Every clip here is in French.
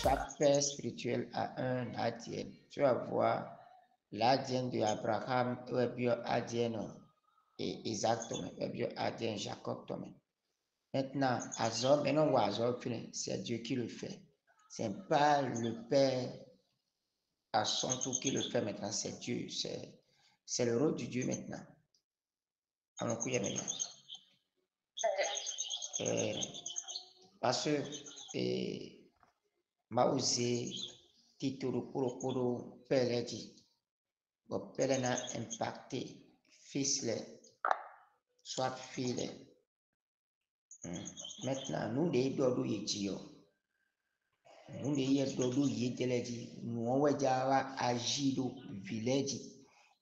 chaque père spirituel a un ADN. Tu vas voir l'ADN de Abraham, bien ADN et Isaac, bien ADN Jacob. Maintenant, Azor, maintenant, Azor, c'est Dieu qui le fait. C'est pas le père à son tour qui le fait maintenant, c'est Dieu. C'est le rôle de Dieu maintenant. Alors, maintenant. Parce que m'a osé titre pour père dit bon père n'a impacté fils soit fille maintenant nous les dodo yetio nous les dodo yeteleji nous on va dire agir au village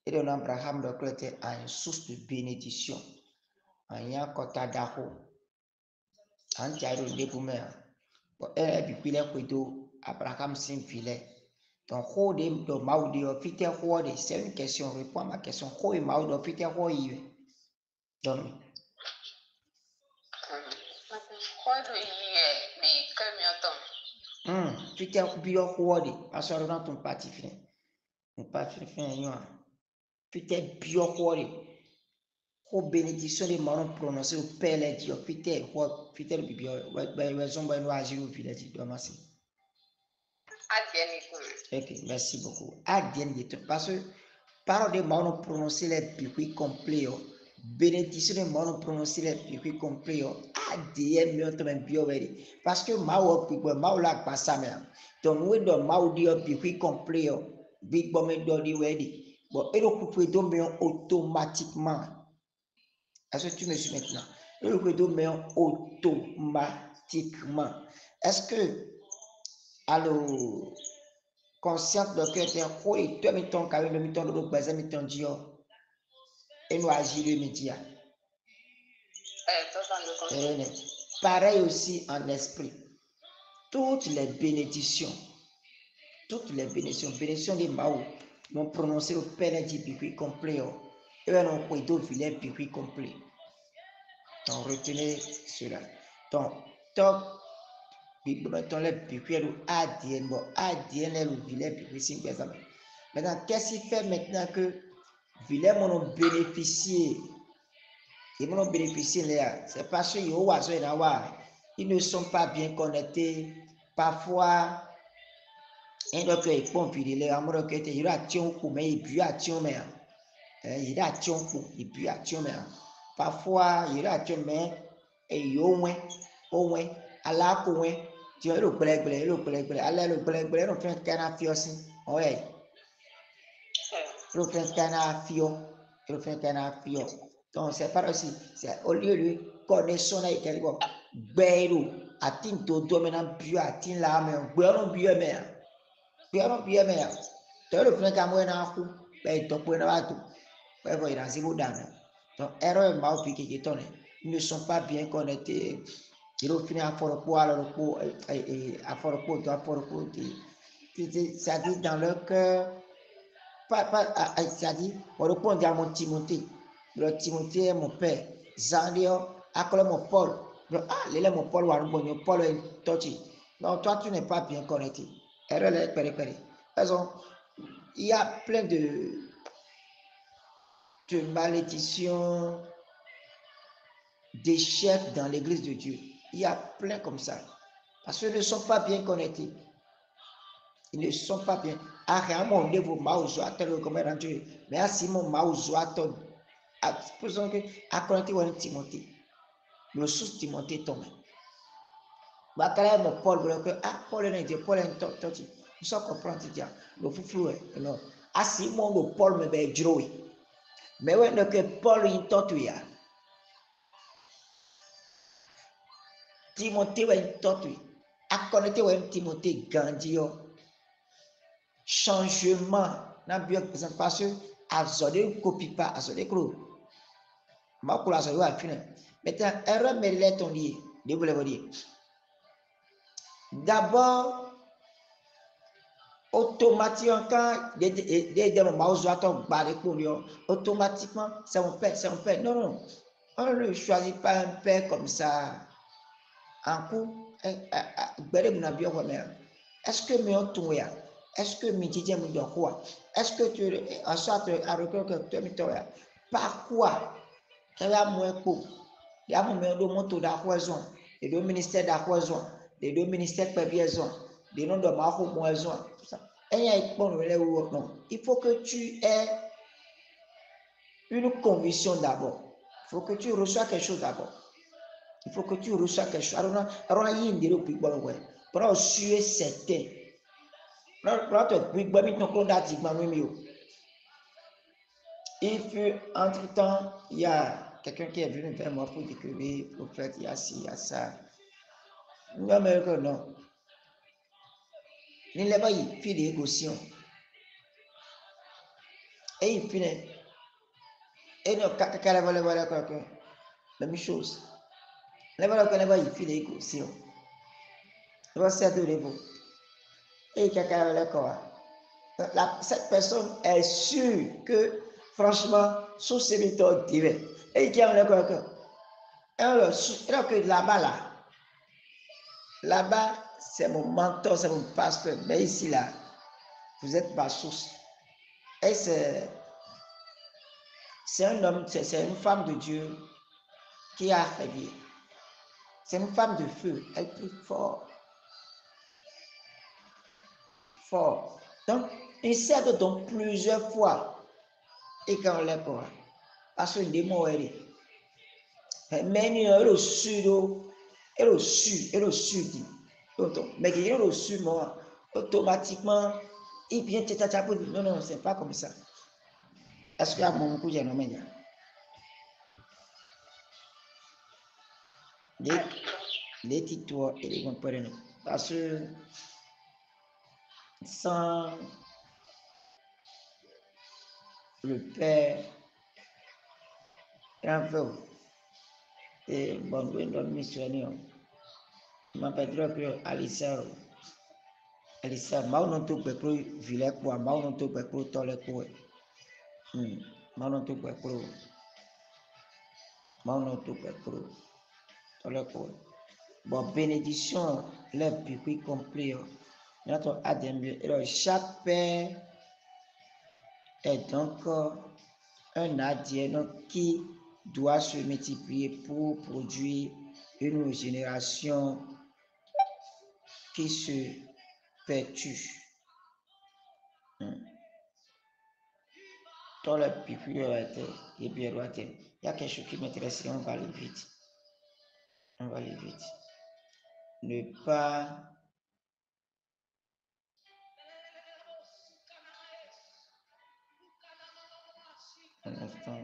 et donc Abraham doit être une source de bénédiction en y a kota daho en jairo de boumer bon et puis les couteaux Abraham sin filet. Donc, c'est une question, réponds à ma question. Donc, Peter bio horde, parce que dans ton parti fin. Mon parti fin, Peter bio horde. Ko bénédiction de mon prononcé au père les dieux. Peter bio, no agir au village de Massi. Ok, merci beaucoup. Parce que parole de mon prononcé les biquets complets. Bénédiction de mon prononcé les biquets complets. ADN mieux même bio parce que mao pique mao la passa mais donc nous de mao dio biquet complet. Big bomb do di wedi. Bon, et le coupe de automatiquement. Est-ce que tu me suis maintenant? Et le coupe de automatiquement. Est-ce que alors consciente de que tu es quoi et toi mettons quand même mettons le bazar mettons dio et nous agir les médias. Pareil aussi en esprit. Toutes les bénédictions des Mao n'ont prononcé au Père du Biqui complet. Et on a deux villes Biqui complet. Donc retenez cela. Donc top mettons les Biqui ou ADN le villet Biqui sin exemple. Maintenant, qu'est-ce qui fait maintenant que villes m'ont bénéficié? Ils m'ont bénéficié là. C'est parce que ils ne sont pas bien connectés. Parfois, un autre est pompé, les amoureux qui étaient, il a tion pour mais il bu à tion mais il a tion pour il bu à tion mais parfois il a tion mais et au moins à la coin tu as le blague allez le blague on fait un canard aussi ouais le fait un canard donc c'est pas aussi c'est au lieu de connaissance et quelque chose béro atteint tout maintenant bu atteint là mais béro bu mais Pierre bien mais tu le fais comme un coup ben tu peux pas tout ben voilà c'est bon donc erreur mal piqué qui tonne ils ne sont pas bien connectés ils ont fini à faire quoi alors pour à faire quoi doit faire quoi ça dit dans leur cœur pas ça dit on répond à mon Timothée le Timothée est mon père Zandio à mon Paul les mon Paul ou un Paul est touché non toi tu n'es pas bien connecté erreur est péri. Il y a plein de malédictions, d'échecs dans l'église de Dieu. Il y a plein comme ça. Parce qu'ils ne sont pas bien connectés. Ils ne sont pas bien. Ariamo niveau mauzo atelo comme Dieu. Mais à Simon mauzo atelo. Supposons que à connecter avec Timothée. Le sous Timothée tombe. Bakala mo Paul que Paul est Dieu, Paul est toti. Nous sommes comprendre dire le flou non. À Simon le Paul me be jroui. Mais ouais que Paul est toti. Timothée est toti. À connecter avec Timothée Gandio. Changement na bio parce que azode copie pas azode clo ma ko azode wa fina maintenant erreur me let on dit de vous dire d'abord automatiquement quand des mouse attend barrer pour automatiquement c'est un père non on ne choisit pas un père comme ça en coup bere mon bio mais Est-ce que mieux tout ya? Est-ce que midi j'ai mis dans quoi? Est-ce que tu en sorte à recueillir que tu mis ya? Par quoi? Il y a moins pour. Il y a moins de motos d'acquisition, des deux ministères d'acquisition, des deux ministères de prévision, des noms de marque au moins. Il faut que tu aies une conviction d'abord. Il faut que tu reçois quelque chose d'abord. Il faut que tu reçois quelque chose. Alors, il y a une idée pour moi. Pour assurer certain. Il fut entre-temps, il y a quelqu'un qui est venu vers moi pour dire que oui, prophète, il y a ci, il y a ça. Non, mais non. Il n'est pas il fait des négociations. Et il finit. Et non, la même chose. Il fait des négociations. Il va faire de l'évo. Et cette personne est sûre que, franchement, sous ces méthodes divines. Et qui a un école. Alors que là-bas, c'est mon mentor, c'est mon pasteur. Mais ici, là, vous êtes ma source. Et c'est un homme, c'est une femme de Dieu qui a fait bien. C'est une femme de feu. Elle prie fort. Fort. Donc, il sert donc plusieurs fois. Et quand on l'a pas, parce que le démon est là. Mais il y a le sud, et le sud. Mais il y a le sud, moi, automatiquement, il vient te taper. Non, non, c'est pas comme ça. Est-ce qu'il y a mon coup, j'ai nommé? Les titres et les comprenants. Parce que sans le Père, et bon, nous missionnaire. Je m'appelle que Alissa. Alissa, je ne sais pas pour village pour, je ne sais pas pour toilet pour. Je ne sais pas pour. Je ne sais pas pour toilet pour. Bon, bénédiction, les puis compris. Notre Adam, chaque père est donc un ADN qui doit se multiplier pour produire une génération qui se perpétue. Dans le pipi, et bien il y a quelque chose qui m'intéresse, on va aller vite. On va aller vite. Ne pas un instant.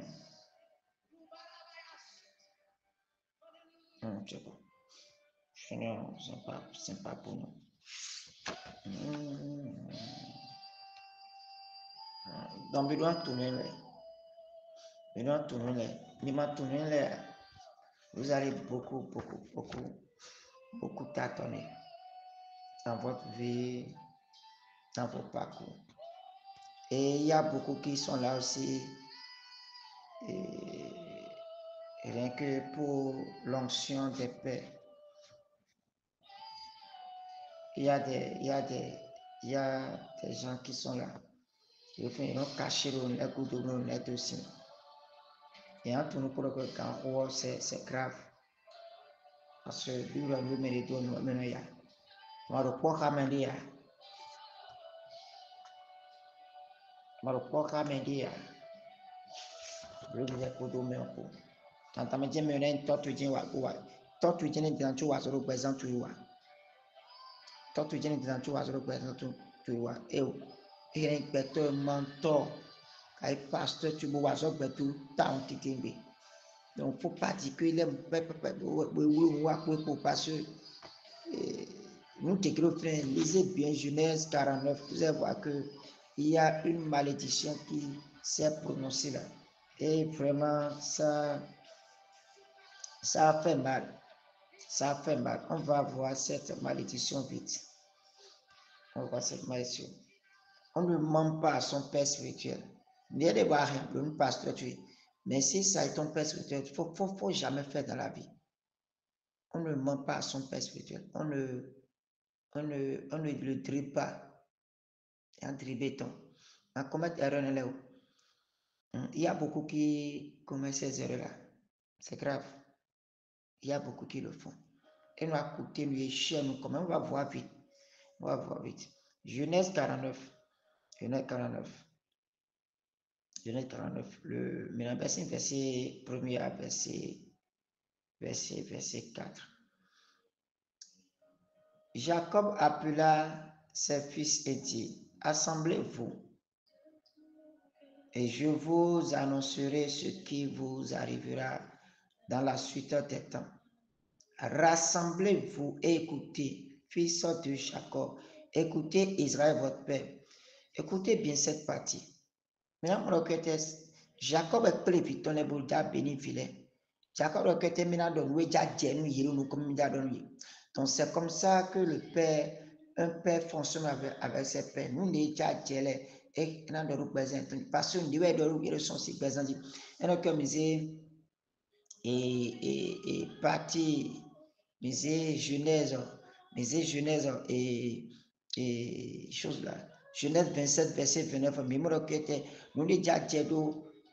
C'est bon. C'est pas pour nous. Donc, je dois tourner là. Vous allez beaucoup tâtonner dans votre vie, dans vos parcours. Et il y a beaucoup qui sont là aussi, et rien que pour l'onction des pères. Il y a des gens qui sont là. Ils ont caché le nez de nos nez aussi. Et en tout nous pour que quand c'est grave. Parce que nous méritons maintenant ya. Maropo kamendia. Maropo kamendia. Le vous êtes pour dormir un peu. Quand tu me dis mais toi tu dis wa. Toi tu dis dans tu vas sur le présent tu vois. Toi tu dis dans tu vas sur le présent tu vois. Et inspecteur mentor. Quand pasteur tu vois sur le tout temps qui donc, il ne faut pas dire qu'il est parce que nous qui lisez bien Genèse 49, vous allez voir qu'il y a une malédiction qui s'est prononcée là. Et vraiment, ça a fait mal. Ça a fait mal. On va voir cette malédiction vite. On va voir cette malédiction. On ne ment pas à son père spirituel. Il y a des barrières, le pasteur tu es. Mais si ça est ton père spirituel, il ne faut jamais faire dans la vie. On ne ment pas à son père spirituel. on ne le dribble pas. Un dribble-béton. On commet erreur là. Il y a beaucoup qui commettent ces erreurs-là. C'est grave. Il y a beaucoup qui le font. Et nous a coûté, nous est cher, nous, comment on va voir vite. On va voir vite. Genèse 49. Genèse 49. Genèse 49. Maintenant, verset 1er à verset 4. Jacob appela ses fils et dit, assemblez-vous, et je vous annoncerai ce qui vous arrivera dans la suite des temps. Rassemblez-vous et écoutez, fils de Jacob, écoutez Israël, votre père. Écoutez bien cette partie. Maintenant, on requête Jacob est prêt vite, on est pour béni filet. Jacob requête maintenant de nous nous comme donc c'est comme ça que un père fonctionne avec ses pères. Nous déjà gelé et on a de nous besoin parce que nous devons de nous sont si besoin. Et donc comme disait et partie disait Genèse et choses là. Genèse 27 verset 29 mémoire que était nous déjà gelé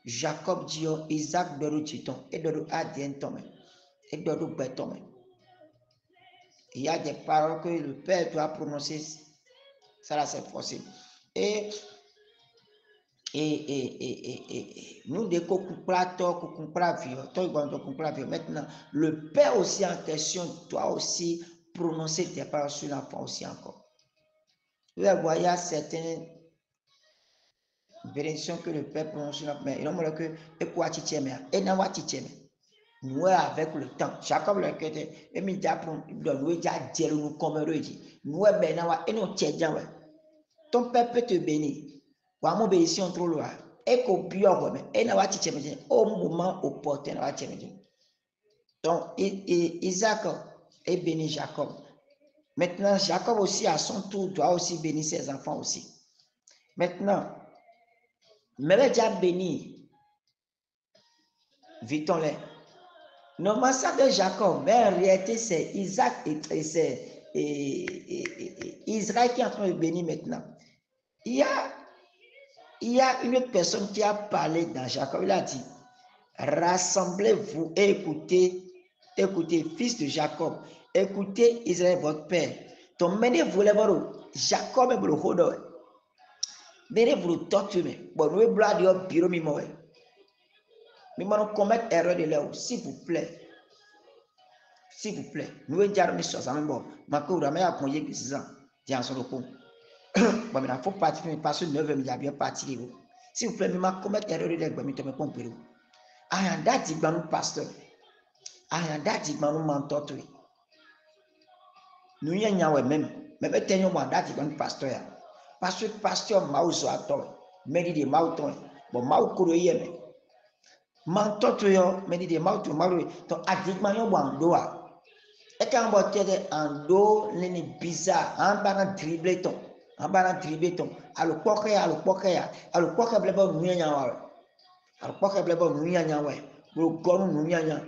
Jacob dit Isaac de l'outil et de l'adien tombe et de l'outil tombe. Il y a des paroles que le père doit prononcer, ça là c'est forcé. Et nous maintenant, le père aussi en question doit aussi prononcer des paroles sur l'enfant aussi encore. Vous voyez certaines bénédictions que le père prononce sur l'enfant, mais il y a que et quoi tu tiens, et n'a pas tu tiens. Nous avec le temps, Jacob le quête, et mi d'apprendre, nous déjà dire nous comme redit. Nous ben n'a et non tiens ouais. Ton père peut te bénir. Wa mo bénédiction trop loin. Et qu'au bio ouais, et n'a pas tu tiens au moment opportun n'a pas tiens. Donc Isaac est béni Jacob. Maintenant Jacob aussi à son tour doit aussi bénir ses enfants aussi. Maintenant, mais déjà béni. Vitons-les. Normalement, ça de Jacob, mais en réalité, c'est Isaac et c'est Israël qui est en train de bénir maintenant. Il y a une autre personne qui a parlé dans Jacob. Il a dit, rassemblez-vous et écoutez, fils de Jacob, écoutez Israël, votre père. Donc, menez-vous les barreaux. Jacob est le rodeur. Menez-vous le torturer. Bon, nous, le blanc de bureau, mimoé. Mais nous commettre erreur de l'eau, s'il vous plaît. S'il vous plaît, nous avons mis sur ça, mais bon, ma cour, mais à congé que 6 ans, j'ai sur le coup. Bon, mais il faut partir, parce que 9 milliards bien parti. S'il vous plaît, mais ma commettre erreur de l'eau, mais tu me comprends. Ah, en date, il va nous pasteur. Ah, en date, il va nous mentor. Nous y a même, mais maintenant, nous avons date, il va nous pasteur. Parce que pasteur, Maouzo a tort, mais il dit Maouton, bon, Maoukouro y est, mentor, mais il dit Maouton, Maouton, donc, addiquement, nous avons doigt. Et quand on voit en dos, les bizarre, en bas dribbler ton, alors quoi blabla nous y a alors quoi blabla nous y a le gon nous y a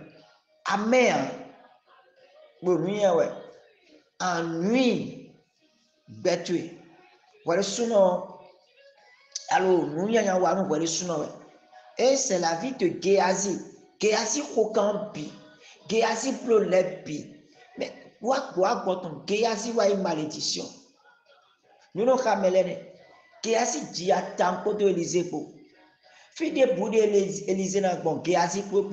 amer, nous y a en nuit, bête, voilà sinon, alors nous y a nous voilà sinon, et c'est la vie de Géasi, aucun bi, Géasi pour les bi. Mais quoi ton Géasi voit une malédiction. Nous n'avons pas mêlé. Géasi dit à tant de Élysée pour. Fille de Boudé Élysée n'a bon Géasi pour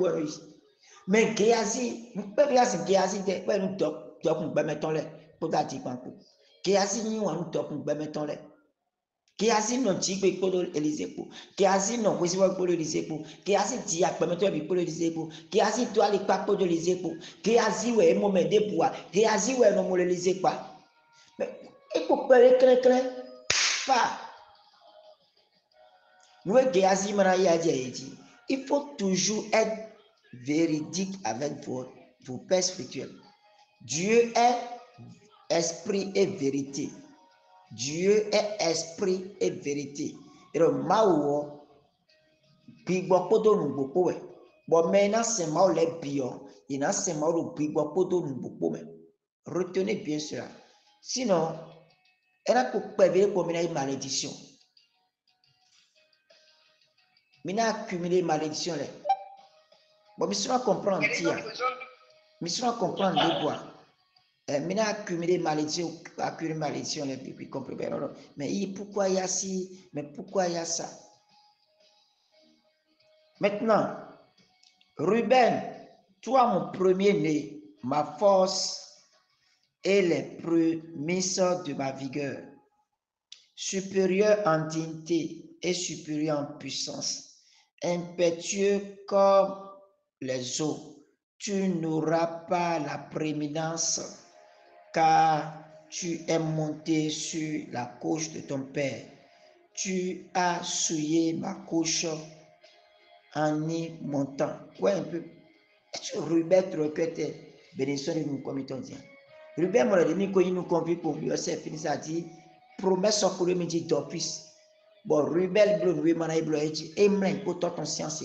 mais Géasi, nous pouvons dire que Géasi de nous top nous mettons les pour dire banco. Géasi nous on nous top nous mettons les. Géasi non dit que pour Élysée pour. Géasi non vous voyez pour Élysée pour. Géasi dit à mettons pour Élysée pour. Géasi doit les pas pour Élysée pour. Géasi ouais moment de bois. Géasi ouais non Élysée pas. Mais il faut pas clair pas. Nous Géasi Mara dit il faut toujours être véridique avec vos pères spirituels. Dieu est esprit et vérité. Dieu est esprit et vérité. Et le maou, bigbo podo nubopo we. Bon maintenant c'est maou les bion. Il n'a c'est maou le bigbo podo nubopo me. Retenez bien cela. Sinon, elle a accumulé une malédiction. Mina accumulé malédiction. Bon, mais si on comprend, mais si on comprend les bois, mina accumulé malédiction, puis comprend. Mais pourquoi il y a ci, mais pourquoi il y a ça? Maintenant, Ruben, toi mon premier-né, ma force et les prémices de ma vigueur, supérieur en dignité et supérieur en puissance, impétueux comme les eaux, tu n'auras pas la prééminence, car tu es monté sur la couche de ton père. Tu as souillé ma couche en y montant. Ouais, un peu. Est-ce que Ruben requête bénédiction de nous comme il dit? Ruben m'a dit que nous convie pour lui, c'est fini, ça dit promesse pour lui, me dit d'office. Bon, Ruben bleu, nous m'en a dit, et m'en pour toi ton science,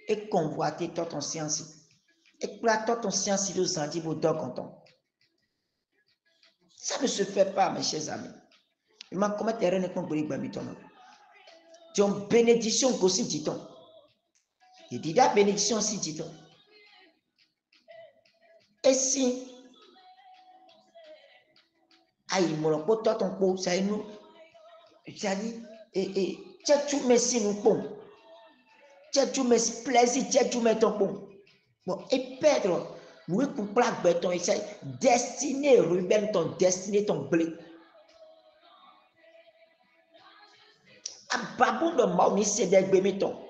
et convoiter toi ton science. Et pour toi ton science, il nous a dit pour toi content. Ça ne se fait pas, mes chers amis. Il m'a comment t'es rien contre lui, tu as une bénédiction aussi, dit-on. Il dit la bénédiction aussi, dit-on. Et si aïe mon pot toi ton pot ça nous ça dit et tu mets si nous pont tu mets plaisir tu mets ton pont bon et Pedro nous pour plaque béton et c'est destiné Ruben ton destiné ton blé à babou de maumi c'est des béméton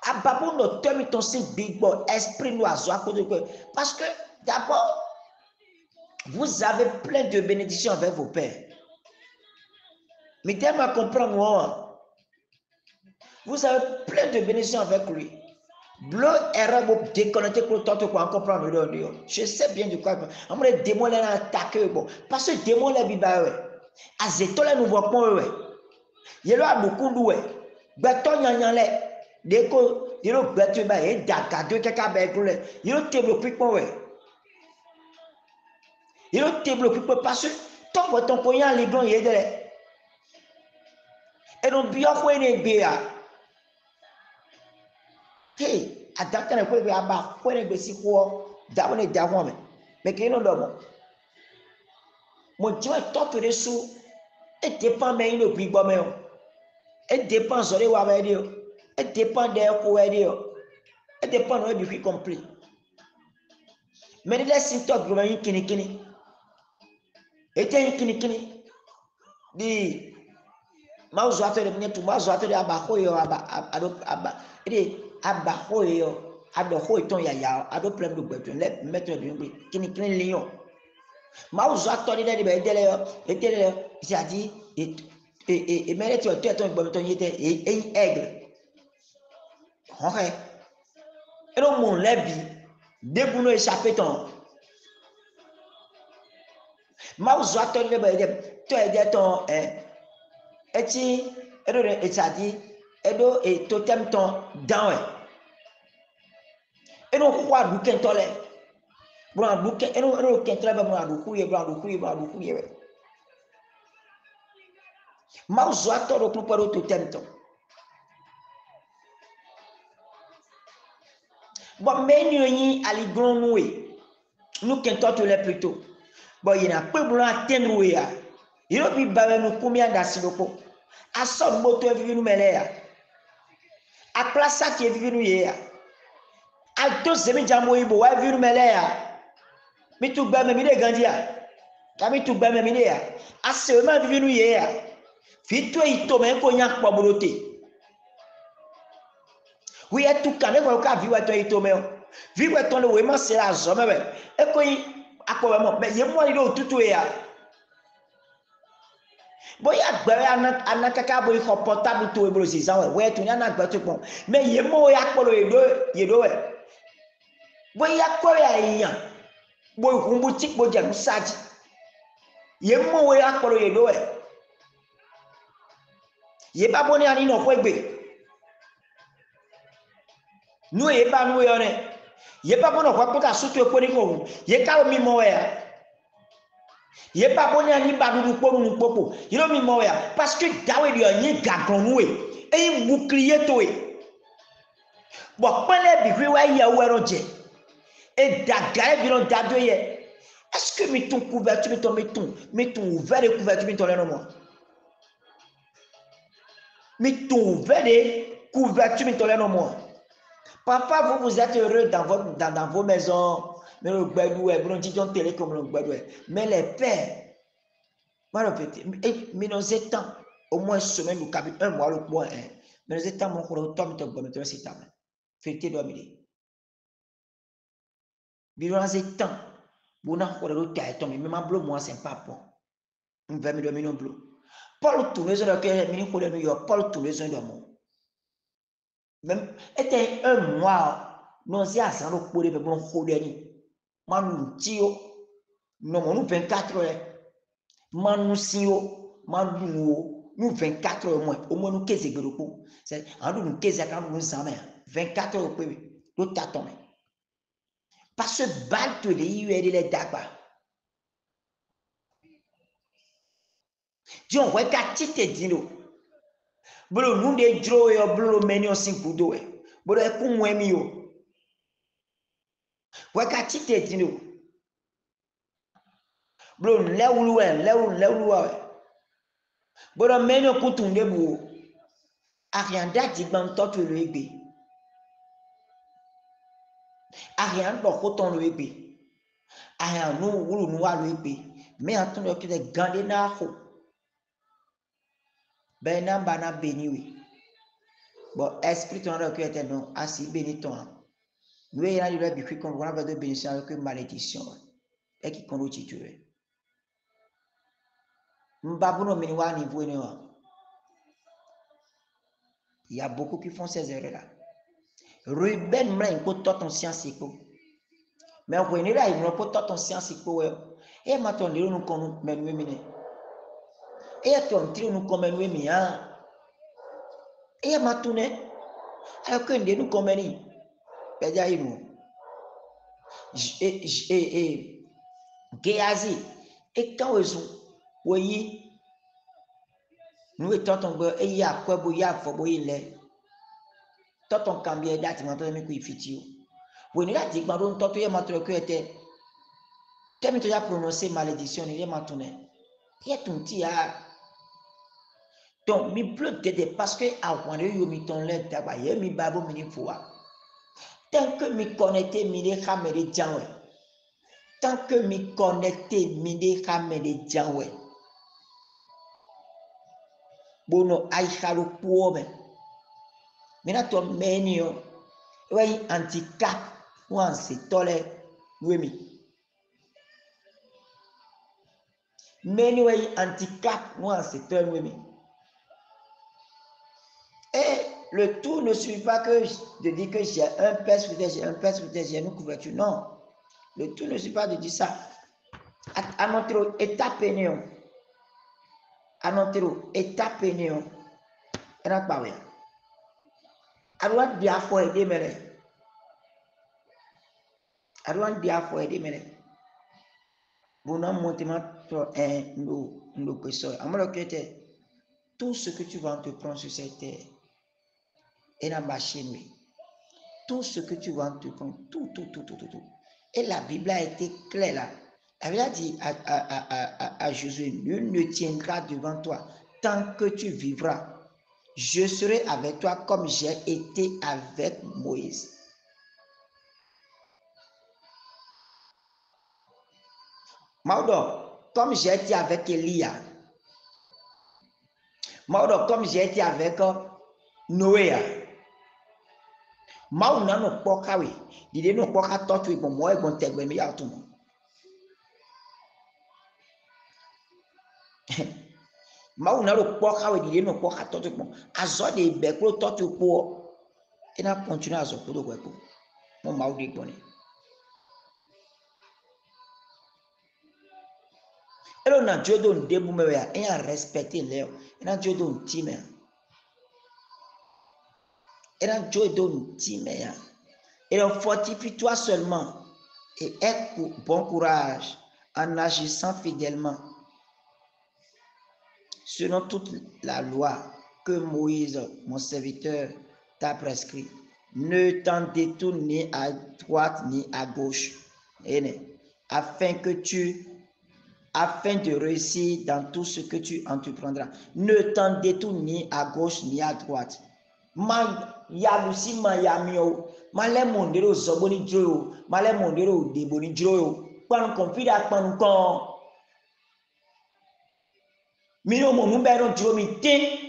à babou de temi ton c'est big bon esprit noir à cause de quoi parce que d'abord vous avez plein de bénédictions avec vos pères. Mais tellement comprendre moi, vous avez plein de bénédictions avec lui. Bleu erreur pour déconnecter pour le temps pour comprendre le. Je sais bien de quoi. On me les démons là attaquer bon. Parce que démons là biba ouais. Azeto là nous voit pas ouais. Yelo a beaucoup doué. Beton nyanyan là. Deko yelo beton ba et daga de kaka ba glé. Yelo table puis pas ouais. Yelo table puis pas parce que ton poignet les blancs yé de et donc bien quoi ne béa. Hey, adapter na kwebe aba kwene gbesi ko da woni da ho me ke no do mo jiwa top re su e dépend me ino bi gbo me o e dépend sore wa ba ri o e dépend de ko wa ri o e dépend no bi fi complet me le sin to gbo me kini kini e te kini kini di ma uzo atere me tu ma uzo atere aba ho yo aba e aba ho yo ado ho ton ya ado problem do gbeton le mettre de kini kini lion ma uzo atori de be dele yo etele si adi et mais tu ton gbeton yete e aigle okay et donc mon lebi début no échapper ton ma uzo atori de be de to e de ton eti edo e sadi edo e totem ton down et donc quoi du kentole bro du ken eno kentole ba bro du kuye bro du kuye ma uzo atoro pour paro totem ton bon menu yi ali grand noué nous kentole to le plutôt bon il na pe bro atteindre ya il bi ba nous combien d'asiloko a son moto vivi nous melea a place qui vivi nous ya a to zemi jambo ibo wa vivi nous melea mi tu gba me mi de gandia kami tu gba me mi de ya a se ma vivi nous ya fi to ito me ko nya po borote wi e tu kan e ko ka vi wa to ito me o vi wa to le we ma se la zo me be e ko yi apo mo be ye mo ni do tutu ya boya gbere anakaka bo ko portable to e bro si san we tu nya na gba to pon me ye mo ya polo ye do we boya ko ya yan bo humbu tik bo jam saji ye mo we ya polo ye do we ye ba boni ani no fo egbe nu ye ba nu yo ne ye ba bono kwa pota sutu e ko ni ko ye ka o mi mo ya Il n'est pas bon à ni badou pour nous popo. Il a mis moya parce que Dawe lui a ni gagronoué et il bouclier toé. Bon, quand les bifs ouais il y a où est et dagare bilon dadoye. Est-ce que mettons couverture mettons ouvert de couverture mettons là non moi. Mettons ouvert de couverture mettons là non moi. Parfois vous êtes heureux dans vos maisons, mais le gbadoué, vous dites en télé comme le gbadoué. Mais les pères mais dans ce temps, au moins une semaine ou un mois, le point, mais dans ce temps, mon frère, toi, tu as maintenant, c'est ta main. Faites doit m'aider. Mais dans ce temps, vous n'avez pas de temps, mais même un bleu, moi, c'est pas bon. On va me donner un bleu. Paul tourne sur le cœur, mais il New York, Paul tourne sur le monde. Même, était un mois, non, c'est à ça, nous pouvons faire bon, moi, nous, tio, non, nous 24 heures, moi, nous, sio, nous 24 heures au moins nous 15 heures. C'est nous 15 heures nous 24 heures nous t'attendons. Parce que balte de les daba. Dion ouais ka tite dino. Bolo nous de dro yo bolo meni on 5 do e. Bolo e ku mwemi yo. Ouais ka tite dino. Bolo lewulu e. Bolo meni on kutunde bu. Arianda di ban to le egbe. Arianda do ko ton le egbe. Arianda nou wulu nou wa le egbe. Mais en ton que des gandé na ho. Ben nan bana béni oui. Bon, esprit ton que était non, assis béni ton. Nous il y a eu le bifi qu'on va de bénédiction avec une malédiction. Et qui qu'on tuer. M'babuno mini wa niveau ne wa. Il y a beaucoup qui font ces erreurs là. Ruben mla ko ton science ko. Mais on est là, il ne peut pas ton science ko. Et maintenant nous kon menwe mine. Et ton trio nous comme menwe mi hein. Et maintenant alors que nous comme ni. Peja inu. Géazi et quand ils ont voyez nous étant tombé et il y a quoi bouillir faut bouillir tant on cambie date maintenant mais quoi fitio vous ne dit pas donc tant il y a maintenant que était tellement tu as prononcé malédiction il est maintenant il y a ton tia donc mi plus de parce que à quand yo mi ton le tabac mi babo mi fois tant que mi connecté mi les caméras janwe tant que mi connecté mi les caméras janwe bono aïchalu puome mina to menio wai antika wan se tole wemi meni wai antika wan se tole wemi et le tout ne suffit pas que de dire que j'ai un père j'ai une couverture non le tout ne suffit pas de dire ça à notre étape néon à notre étape néon et n'a pas rien alors dia faut aider mais alors dia faut aider mais bon montement nos questions alors que tout ce que tu vas entreprendre sur cette terre est la machine tout ce que tu vas entreprendre tout et la Bible a été claire là la Bible a dit à Josué nul ne tiendra devant toi tant que tu vivras je serai avec toi comme j'ai été avec Moïse. Maudo, comme j'ai été avec Elia. Maudo, comme j'ai été avec Noé. Mau na no poka we. Dide no poka totu ibo mo e bon tegbe mi ya tumo. Mau na no poka we dide no poka totu ibo. Azo de be kro totu po. E na continue azo ko do ko. Mo mau de boni. Elo na jodo ndebu mewe ya en respecter leo. Na jodo ntime. Et jodo ntime ya. Et fortifie-toi seulement et aie bon courage en agissant fidèlement selon toute la loi que Moïse, mon serviteur, t'a prescrit. Ne t'en détourne ni à droite ni à gauche, afin de réussir dans tout ce que tu entreprendras. Ne t'en détourne ni à gauche ni à droite. Ma yalusi ma yamio, ma le mondero zoboni joyo, ma le mondero deboni joyo. Pan confida pan kon. Mino mo mbero joyo mi tin.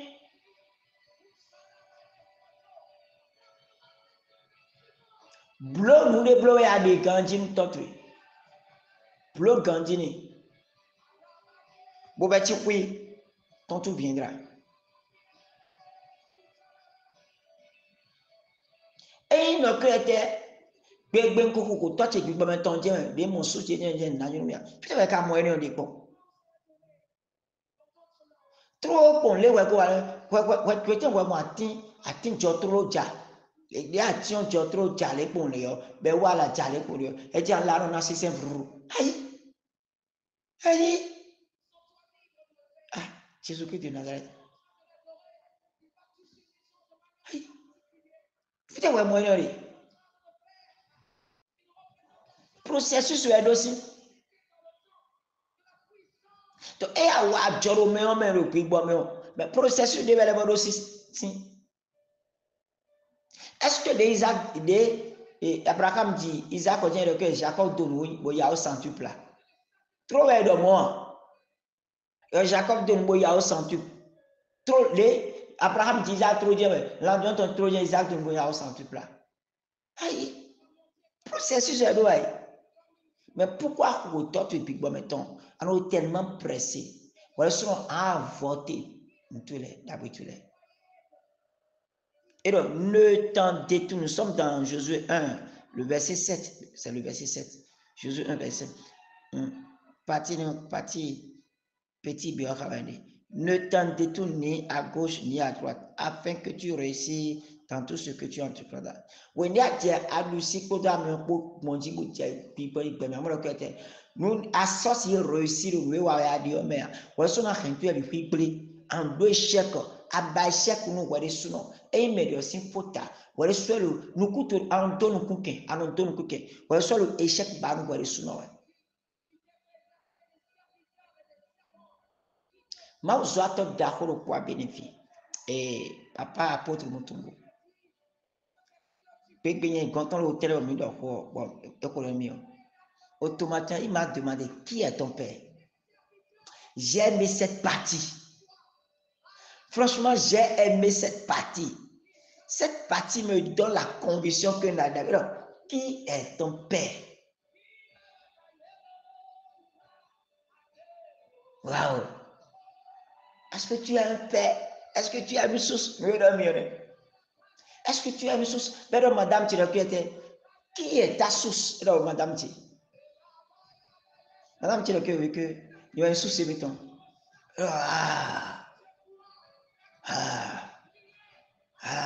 Blo nous de blo ya de ganjin totwe. Blo ganjini. Boba chikwi, ton tout viendra. Et il ne était gbegbe nkoko ko tɔtse gbigbe me tɔn dze de mo so tse dze na nyɔnu ya fi te ka mo ene de kpɔ tro pon le wɛ ko wɛ te wɛ mo ati dzɔ tro dza de ati dzɔ tro dza le pon le yɔ bɛ wa la dza le pon le yɔ edze ala no na sise vuru ayi ah Jésus Christ de Nazareth ayi fi te wɛ mo ene de processus wɛ do si. Donc, et à voir Joro mais on met le prix bon mais processus de l'événement aussi. Est-ce que des Isaac, Abraham dit Isaac on dit que Jacob donne oui, il y a au centuple là. Trop de moi. Jacob donne oui, il y a au centuple. Trop les Abraham dit Isaac trop dit là dont on trop dit Isaac donne oui, il y a au centuple là. Aïe, processus est doué. Mais pourquoi vous t'autres puis bon mettons, on est tellement pressé. Voilà, sinon à voter, d'habitude. Et donc, ne t'en détourne. Nous sommes dans Josué 1, le verset 7. C'est le verset 7. Josué 1, verset 1. Petit Béochavani. Ne t'en détourne ni à gauche ni à droite, afin que tu réussisses dans tout ce que tu entreprendras. Nous associons réussir le wadi omea. Voilà son argentu avec fibri en deux chèques. Aba chèque nous voyons souvent. Et medio sin fota. Voilà soit le nous coûte en donne cooking, en donne cooking. Voilà soit le échec bas nous voyons souvent. Ma uzoato d'accord kwa bénéfice. Et papa apôtre Mutumbo. Pégbéné quand on l'hôtel au milieu bon économie. Automatiquement il m'a demandé qui est ton père. J'ai aimé cette partie. Franchement, j'ai aimé cette partie. Cette partie me donne la conviction que qui est ton père? Waouh! Est-ce que tu as un père? Est-ce que tu as une source? Est-ce que tu as une source? Mais madame, tu qui est ta source? Madame, tu madame, tu que il y a une source, mettons.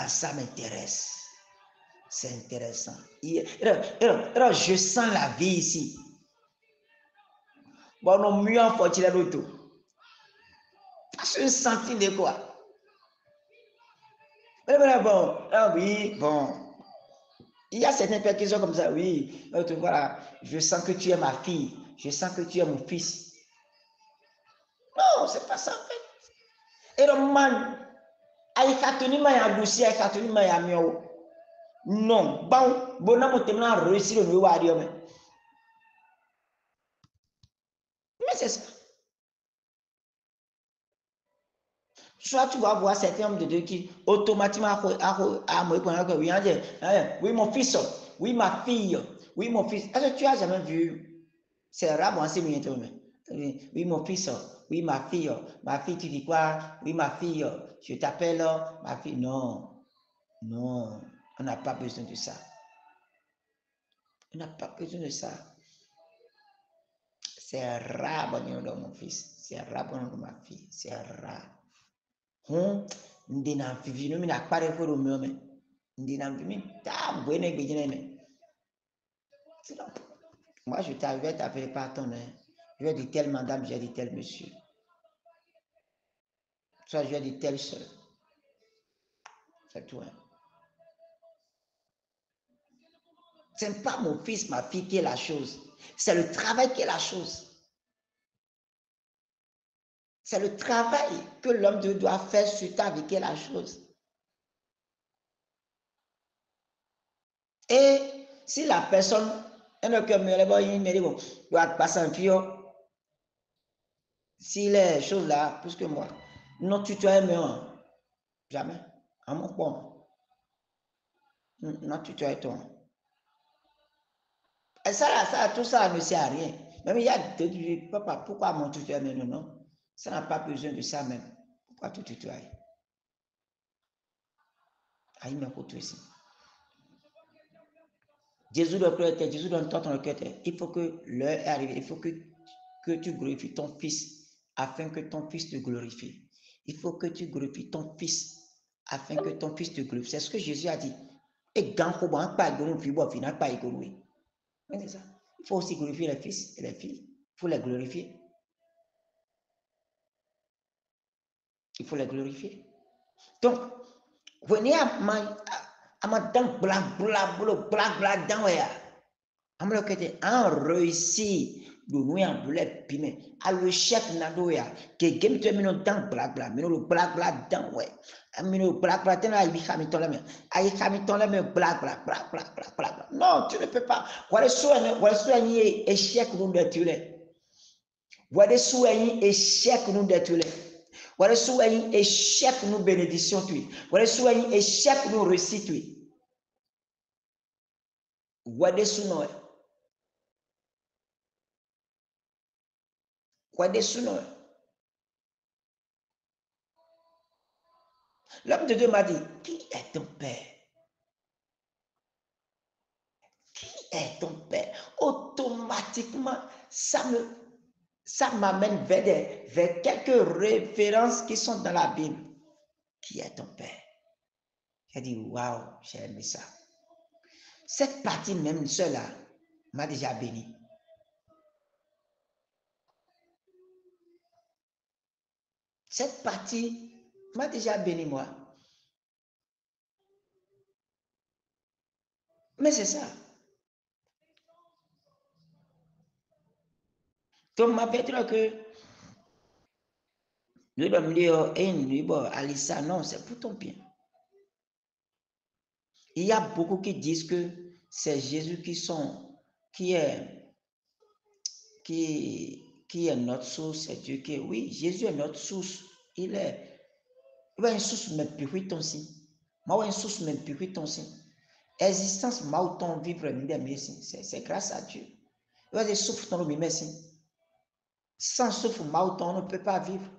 Ça m'intéresse. C'est intéressant. Alors, je sens la vie ici. Bon, non, mieux en faut-il l'auto. Parce que senti de quoi? Bon, ah oui, bon. Il y a certaines personnes qui sont comme ça, oui. Voilà, je sens que tu es ma fille. Je sens que tu es mon fils. Non, c'est pas ça en fait. Et donc, man, non, bon, on réussi le nouveau à dire, mais c'est ça. Soit tu vas voir certains hommes de Dieu qui automatiquement oui mon fils, oui ma fille, oui mon fils. Est-ce que tu as jamais vu c'est rare bon c'est bien oui mon fils, oui ma fille tu dis quoi? Oui ma fille, je t'appelle ma fille. Non, non, on n'a pas besoin de ça. On n'a pas besoin de ça. C'est rare bon de mon fils, c'est rare bon de ma fille, c'est rare. Ndina vivi no mi na kpare ko romeo me ndina vivi ta buene gbejine me moi je t'avais t'appeler par ton nom Je vais dire telle madame, je vais dire tel monsieur. Soit je vais dire telle soeur. C'est tout. Hein. Ce n'est pas mon fils, ma fille qui est la chose. C'est le travail qui est la chose. C'est le travail que l'homme doit faire sur ta vie qui est la chose. Et si la personne, elle que me dit, bon, doit passer un fio, si les choses là, plus que moi, non, tu dois aimer, jamais, à mon point. Non, tu dois être toi. Et ça, tout ça ne sert à rien. Même il y a des papa, pourquoi mon tuteur mais non, ça n'a pas besoin de ça même. Pourquoi tu tutoies? Aïe, mais pour toi ici. Jésus doit être, Jésus doit entendre ton cœur. Il faut que l'heure est arrivée. Il faut que tu glorifies ton fils afin que ton fils te glorifie. Il faut que tu glorifies ton fils afin que ton fils te glorifie. C'est ce que Jésus a dit. Et quand on ne pas il faut aussi glorifier les fils et les filles. Il faut les glorifier. Il faut les glorifier. Donc, venez à ma dang black dans ya. Amlo kete en réussi le nous en bleu pime à le chef nado ya que game te mino dang black mino le black dans ouais mino black dans la bi Hamilton la me ay Hamilton la me black non tu ne peux pas wala soigner échec nous de tuer wala soigner échec nous de tuer wala soigner échec nous bénédiction tu wala soigner échec nous réussite tu wala soigner L'homme de Dieu m'a dit, qui est ton père? Qui est ton père? Automatiquement, ça m'amène vers quelques références qui sont dans la Bible. Qui est ton père? J'ai dit, waouh, j'ai aimé ça. Cette partie même seule-là m'a déjà béni. Cette partie m'a déjà béni, moi. Mais c'est ça. Donc, ma peut-être que je dois me dire, Alissa, non, c'est pour ton bien. Il y a beaucoup qui disent que c'est Jésus qui est notre source, c'est Dieu qui est. Oui, Jésus est notre source. Il est une source mais puis ton si. Moi une source mais puis ton si. Existence ma autant vivre c'est grâce à Dieu. Il va souffle ton merci. Sans souffle ma autant on ne peut pas vivre.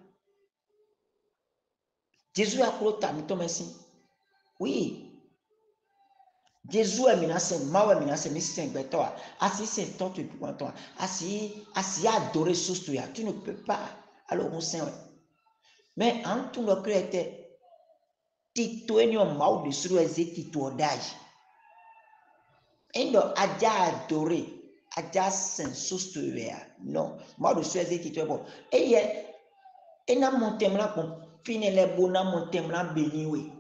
Jésus a clos ta merci. Oui. Jésus est menacé, Mao est menacé, mais c'est un toi. Assis c'est toi tu peux toi. Assis adorer sous toi, tu ne peux pas. Alors on sait. Mais en tout le cœur était tito enyo Mao de sur les tito d'âge. Et donc adia adorer, adia sen sous toi. Non, Mao de sur les tito bon. Et na monté là pour finir les bons na monté là béni oui.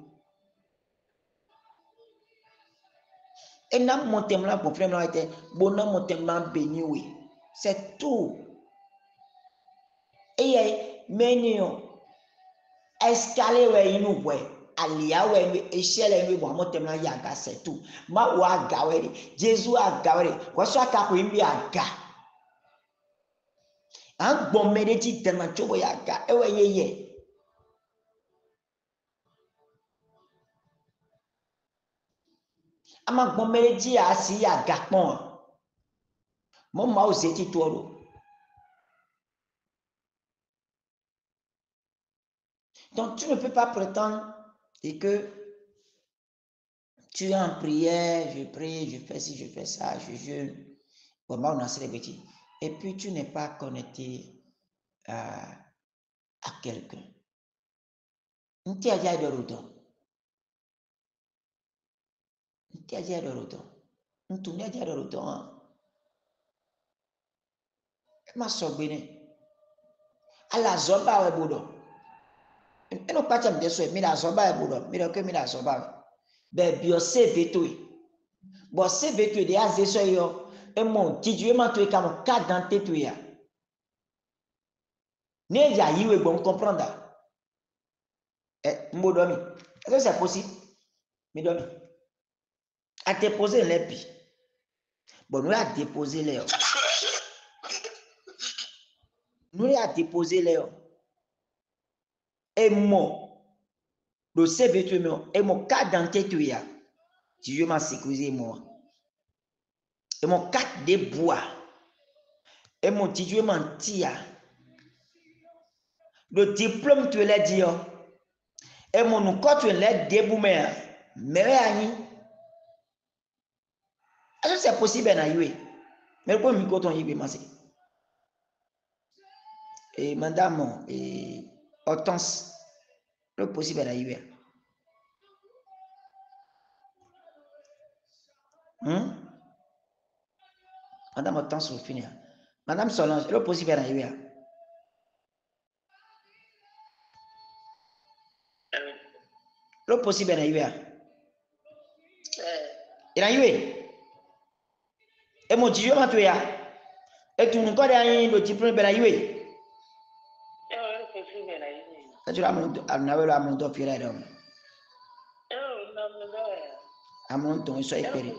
Et n'a mon témoin pour faire là était bon mon témoin béni oui c'est tout et menio escalier ouais inu ouais alia ouais échelle ouais bon mon témoin yaga c'est tout ma wa gawe Jésus a gawe quoi soit ka ko imbi aga un bon méditi tellement chobo yaga e ouais yeye ama bon méditi asi yaga pon mon ma oseti toro. Donc, tu ne peux pas prétendre et que tu es en prière, je prie, je fais ci, je fais ça, je jeûne. Bon, on a célébrité. Et puis, tu n'es pas connecté à quelqu'un. Nti aja de roto. Nti aja de roto. Ntu ne aja de roto. ma so bene ala zoba we bodo eno pacha mde so mi da zoba we bodo mi da ke mi da zoba be bi o save to bo save to de aze so yo e mo tiju e ma to e ka mo ka dan te to ya ne ya yiwe bon comprendre mbo domi est-ce que c'est possible mi domi a déposer les bi bon nous a déposer les nous a déposer les et mon le CV tu me et mon cas d'identité tu ya si je m'en sécuriser moi et mon carte de bois et mon titre mentir le diplôme tu l'as dit et mon corps tu l'as déboumer mais ani est-ce que c'est possible na yue mais le premier micro ton yue masé et madame et Hortense le possible na yue madame Hortense au finir madame Solange le possible na yue le possible na yue et na yue et mon dieu ma tu ya et tu nous connais rien le diplôme na yue tu l'as mon la mon do fiera d'homme à mon ton soit espéré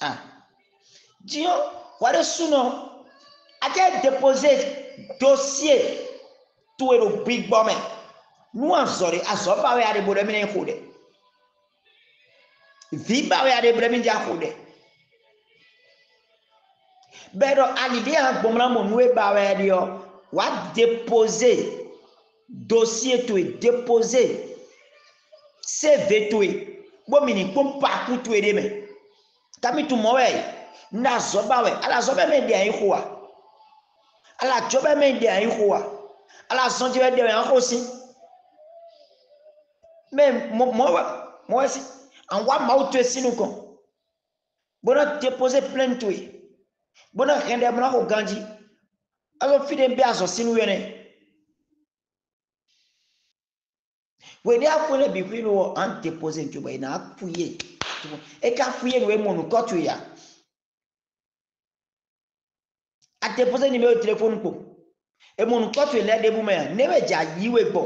ah Dieu voilà souno a déposé dossier tout est le big bomb nous en sorry à so ba we ade bodo mi ne khode vi ba we ade bodo mi ja khode pero alide an gbomra mo nu e ba we ade yo wa déposer dossier tout est déposé CV tout est bo mi ni pom pa ku tout est de me kami tu mo we na so ba we ala so be me de an khoa ala jobe me de an khoa ala son je de an khosi mais moi aussi en wa mauto sinu ko bona déposer plainte tout bona rende mona ko ganji alors fide mbe aso sinu yene we ni akole bi kwi no an déposer ntuba ina afuye e ka fuye we mo no kotu ya a déposer numéro de téléphone ko e mo no kotu le de bu me ne we ja yiwe gbo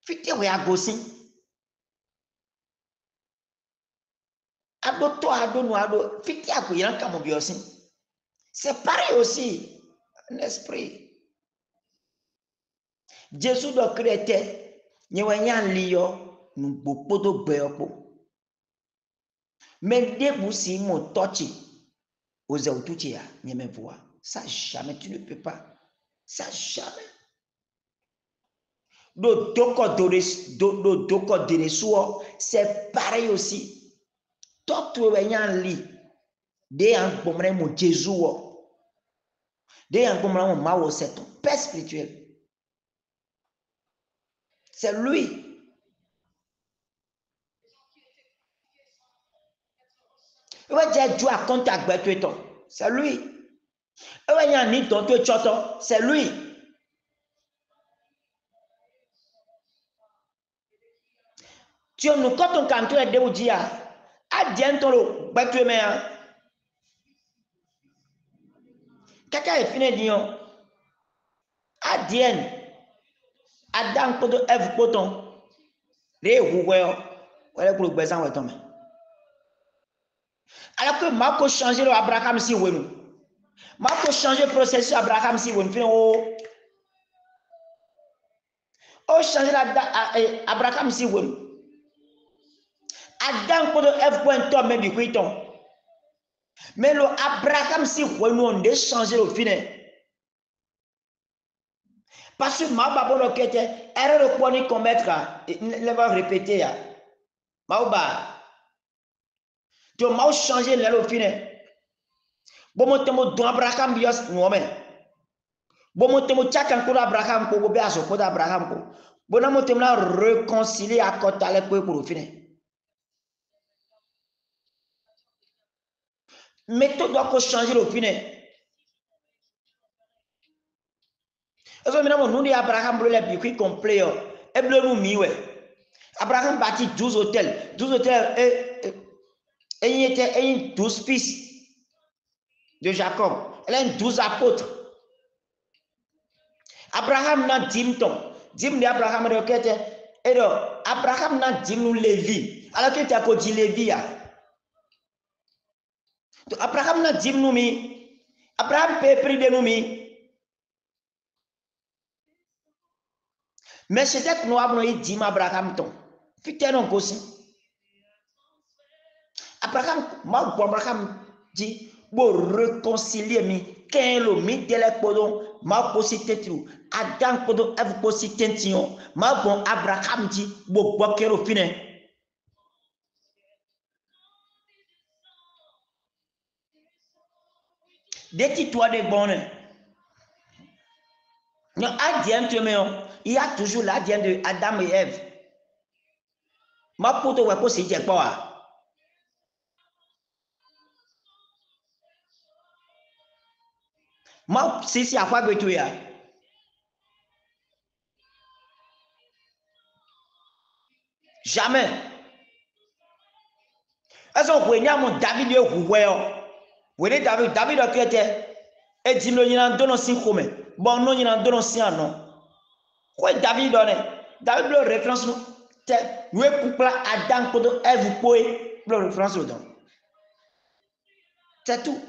fite we agosin ado to ado no ado fiti akoyan ka mo biosin c'est pareil aussi un esprit Jésus do créé nyewanya liyo nugbo podo gbe opo mais debu si mo touchi oze otuchi ya nyeme voix ça jamais tu ne peux pas ça jamais do doko de suo c'est pareil aussi toi wenyan li de an gbomre mo Jésus wo de an gbomre mo mawo c'est ton père spirituel c'est lui il va dire Dieu à contact avec toi c'est lui il va dire ni ton choto c'est lui tu nous quand on canto de udia a dientolo batwe me kaka e fine dion a dien adam kodo f poton re huwe wala pour bezan weton me alors que Marco changer le Abraham si wenu Marco changer processus Abraham si wenu fin o changer Abraham si wenu adam kodo f point to me bi kwiton mais le Abraham si wenu on de changer au fin parce que ma babolo kete erreur ko ni commettre le va répéter ya Mauba tu m'as changé le fin bon mo temo don Abraham bios ngome bon mo temo chakan ko Abraham ko be aso ko Abraham ko Bonamo temla réconcilier à Kotale pour le finir. Méthode doit changer le finir. Est-ce que maintenant nous dit Abraham brûle les biquets complets et bleu nous miwe. Abraham bâtit 12 hôtels. 12 hôtels et il était 12 fils de Jacob. Elle a 12 apôtres. Abraham n'a 10 ton. 10 de Abraham requête. Et donc, Abraham n'a 10 nous Lévi. Alors que tu as dit Lévi. Abraham n'a 10 nous mi. Abraham peut prix de nous mi. Mais c'est que nous avons dit Abraham ton. Putain, non, aussi. Abraham dit, pour réconcilier mi, qu'un mi de la podon, ma possibilité, Adam podon, ev possibilité, ma bon Abraham dit, pour boquer au final. Dès que toi des bonnes, il y a toujours l'ADN de Adam et Ève. Ma poto ouais pour c'est quoi? Ma si à quoi que tu es? Jamais. Est-ce qu'on peut dire mon David est ouvert? Oui, David a créé et dit non, il y a un don aussi comme bon non, il y a un don aussi non. Quoi David donne? David le référence nous. Nous couple Adam pour Ève vous pouvez le référence le don. C'est tout.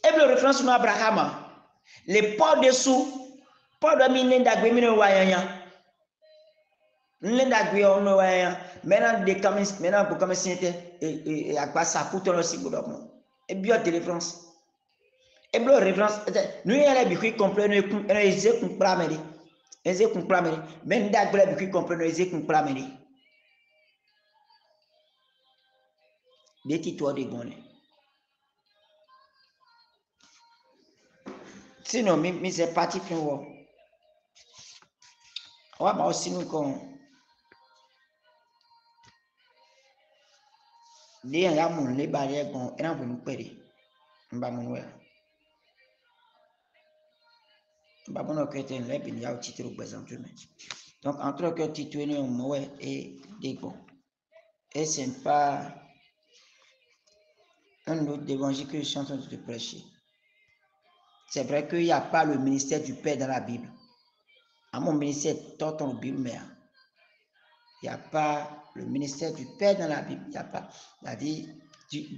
Et le référence nous Abraham. Les pas dessous, pas de mine d'agwe mine wayanya. L'endagwe on wayanya. Maintenant des camis, maintenant pour comme si et à quoi ça coûte aussi pour l'homme. Et bien de référence. Et bien référence, nous y a les biquets complets, nous les comprendre. Les comprendre. Mais d'agwe les biquets complets, nous les comprendre. Des titres de bonne. Sinon, mais c'est parti fin wa. Ouais, bah aussi nous qu'on les ya mon les barrières bon, et on va nous périr. On va mon ouais. On va mon chrétien là, puis il y a un titre au présent. Donc entre que titre et on ouais et des bon. Et c'est pas un autre évangile que je suis en train de te prêcher. C'est vrai qu'il n'y a pas le ministère du Père dans la Bible. À mon ministère, tant dans la Bible, mais il n'y a pas le ministère du Père dans la Bible. Il n'y a pas. C'est-à-dire,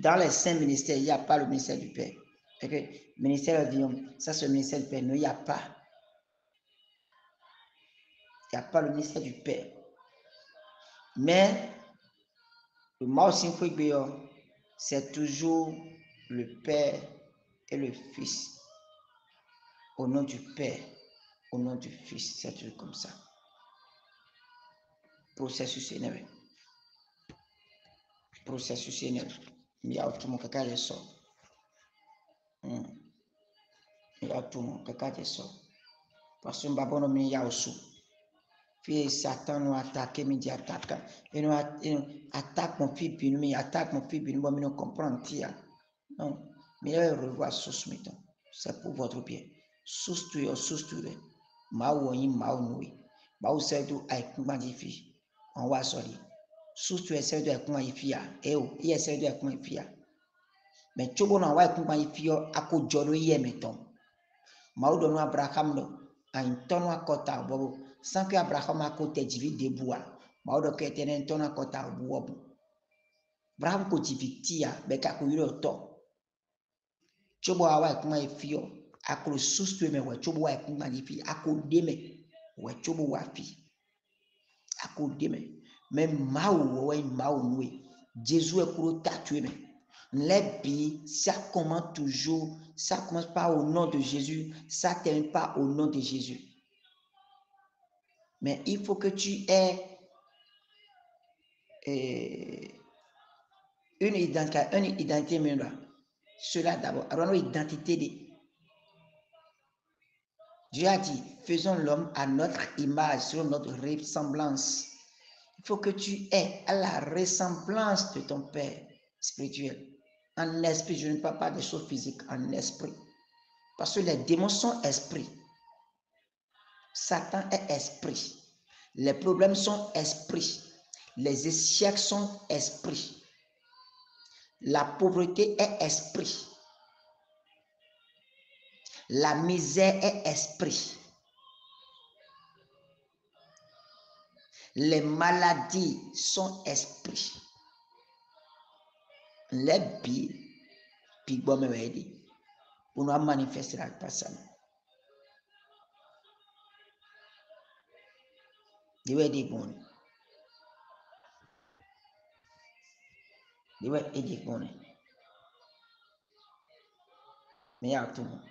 dans les saints ministères, il n'y a pas le ministère du Père. Et que ministère du ça c'est le ministère du Père. Non, il n'y a pas. Il n'y a pas le ministère du Père. Mais le mot c'est toujours le Père et le Fils. Au nom du Père, au nom du Fils, c'est toujours comme ça. Processus énervé. Processus énervé. Il y a tout mon caca de sort. Il y a tout mon caca de sort. Parce que babon il y a aussi. Puis Satan nous attaque, il dit attaque. Et nous attaque mon fils, puis nous attaque mon fils, puis nous ne comprenons pas. Non, mais il revoit sous mettons. C'est pour votre bien. Sous tu es. Maouini, maounoui. Maou c'est tout avec magnifique. On va sortir. Sous tu es c'est tout avec magnifique. Et où, il est c'est tout avec magnifique. Mais tu vois, on va avec magnifique à cause de Dieu, mettons. Maou donne Abraham, à une tonne à côté, sans que Abraham a côté divin debout. Maou de qu'être un tonne à côté, Abraham côté tia, mais qu'à courir au temps. Tu vois, ouais, comment il fait, à cause sous-tué, mais ouais, tu vois, comment il fait, à cause de mes, ouais, tu vois, à cause de mes, mais maou, ouais, maou, oui, Jésus est pour t'atuer, mais les billes, ça commence toujours, ça commence pas au nom de Jésus, ça termine pas au nom de Jésus. Mais il faut que tu aies une identité, mais là, cela d'abord, alors une identité de Dieu a dit, faisons l'homme à notre image, selon notre ressemblance. Il faut que tu aies à la ressemblance de ton Père spirituel. En esprit, je ne parle pas des choses physiques, en esprit. Parce que les démons sont esprits. Satan est esprit. Les problèmes sont esprits. Les échecs sont esprits. La pauvreté est esprit. La misère est esprit. Les maladies sont esprits. Les billes, puis bon, me dit, pour nous manifester la personne. They were the bon. They were the bon. Mais à tout monde.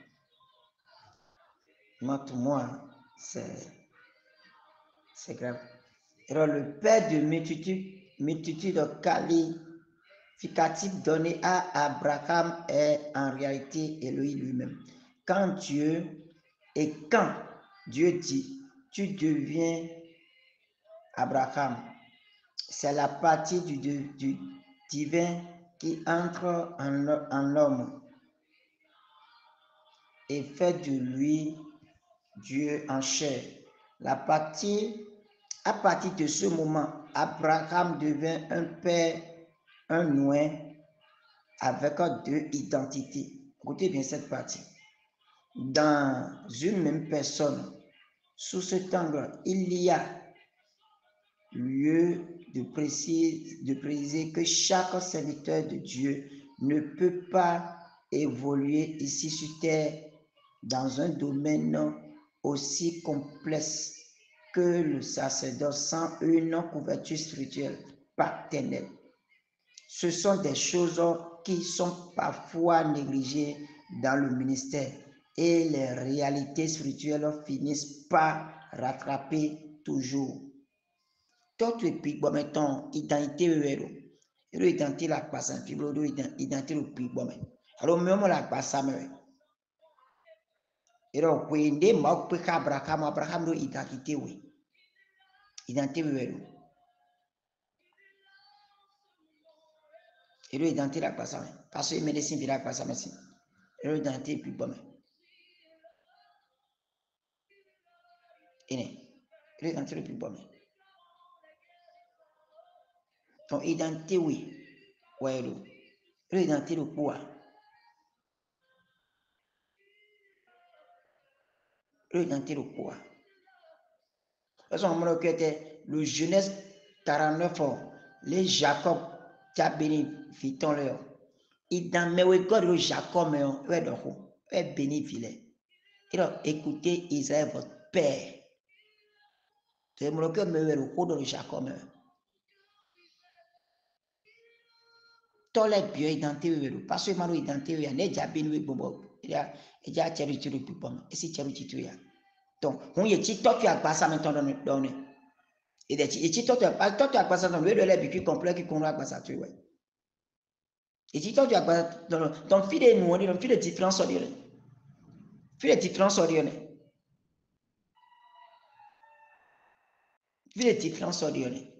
Moi, tout moi, c'est grave. Alors, le père de multitude qualificatif donné à Abraham est en réalité Elohim lui-même. Quand Dieu dit, tu deviens Abraham, c'est la partie du divin qui entre en l'homme et fait de lui Dieu en chair. À partir de ce moment, Abraham devint un père, un noin avec deux identités. Écoutez bien cette partie. Dans une même personne, sous cet angle, il y a lieu de préciser que chaque serviteur de Dieu ne peut pas évoluer ici sur terre dans un domaine aussi complexe que le sacerdoce sans une couverture spirituelle paternelle. Ce sont des choses qui sont parfois négligées dans le ministère et les réalités spirituelles finissent par rattraper toujours. Toi, tu es puis, bon, mettons, identité, identité la passe, identité le puis, bon, alors, même la passe, mais et donc, oui, des mots pour Abraham, identité, oui. Identité, oui. Et identité la passe, parce que médecine, il la passe, mais et identité, puis, bon, et identité, le puis, bon. Ton identité, oui. Ouais, l'identité, le poids. L'identité, le poids. Parce qu'on que était le Genèse 49 ans, les Jacob, qui a béni, fiton leur. Et dans mes God, le Jacob, ouais, donc, ouais, béni, filet. Et donc, écoutez Israël, votre père. C'est mon cœur, me le coup de le Jacob. Tous les biens identifiés, parce que ma identité, il y a déjà béni, il y a déjà tiré le plus bon. Et si tiré le plus, donc, on y est, toi, tu as pas ça maintenant donné. Et si toi, tu as pas ça dans le vécu complet qui qu'on a pas ça, tu vois. Et si toi, tu as pas ton fil est nous, ton fil est différent, sur lui. Fil est différent, sur lui. Fil est différent, sur lui.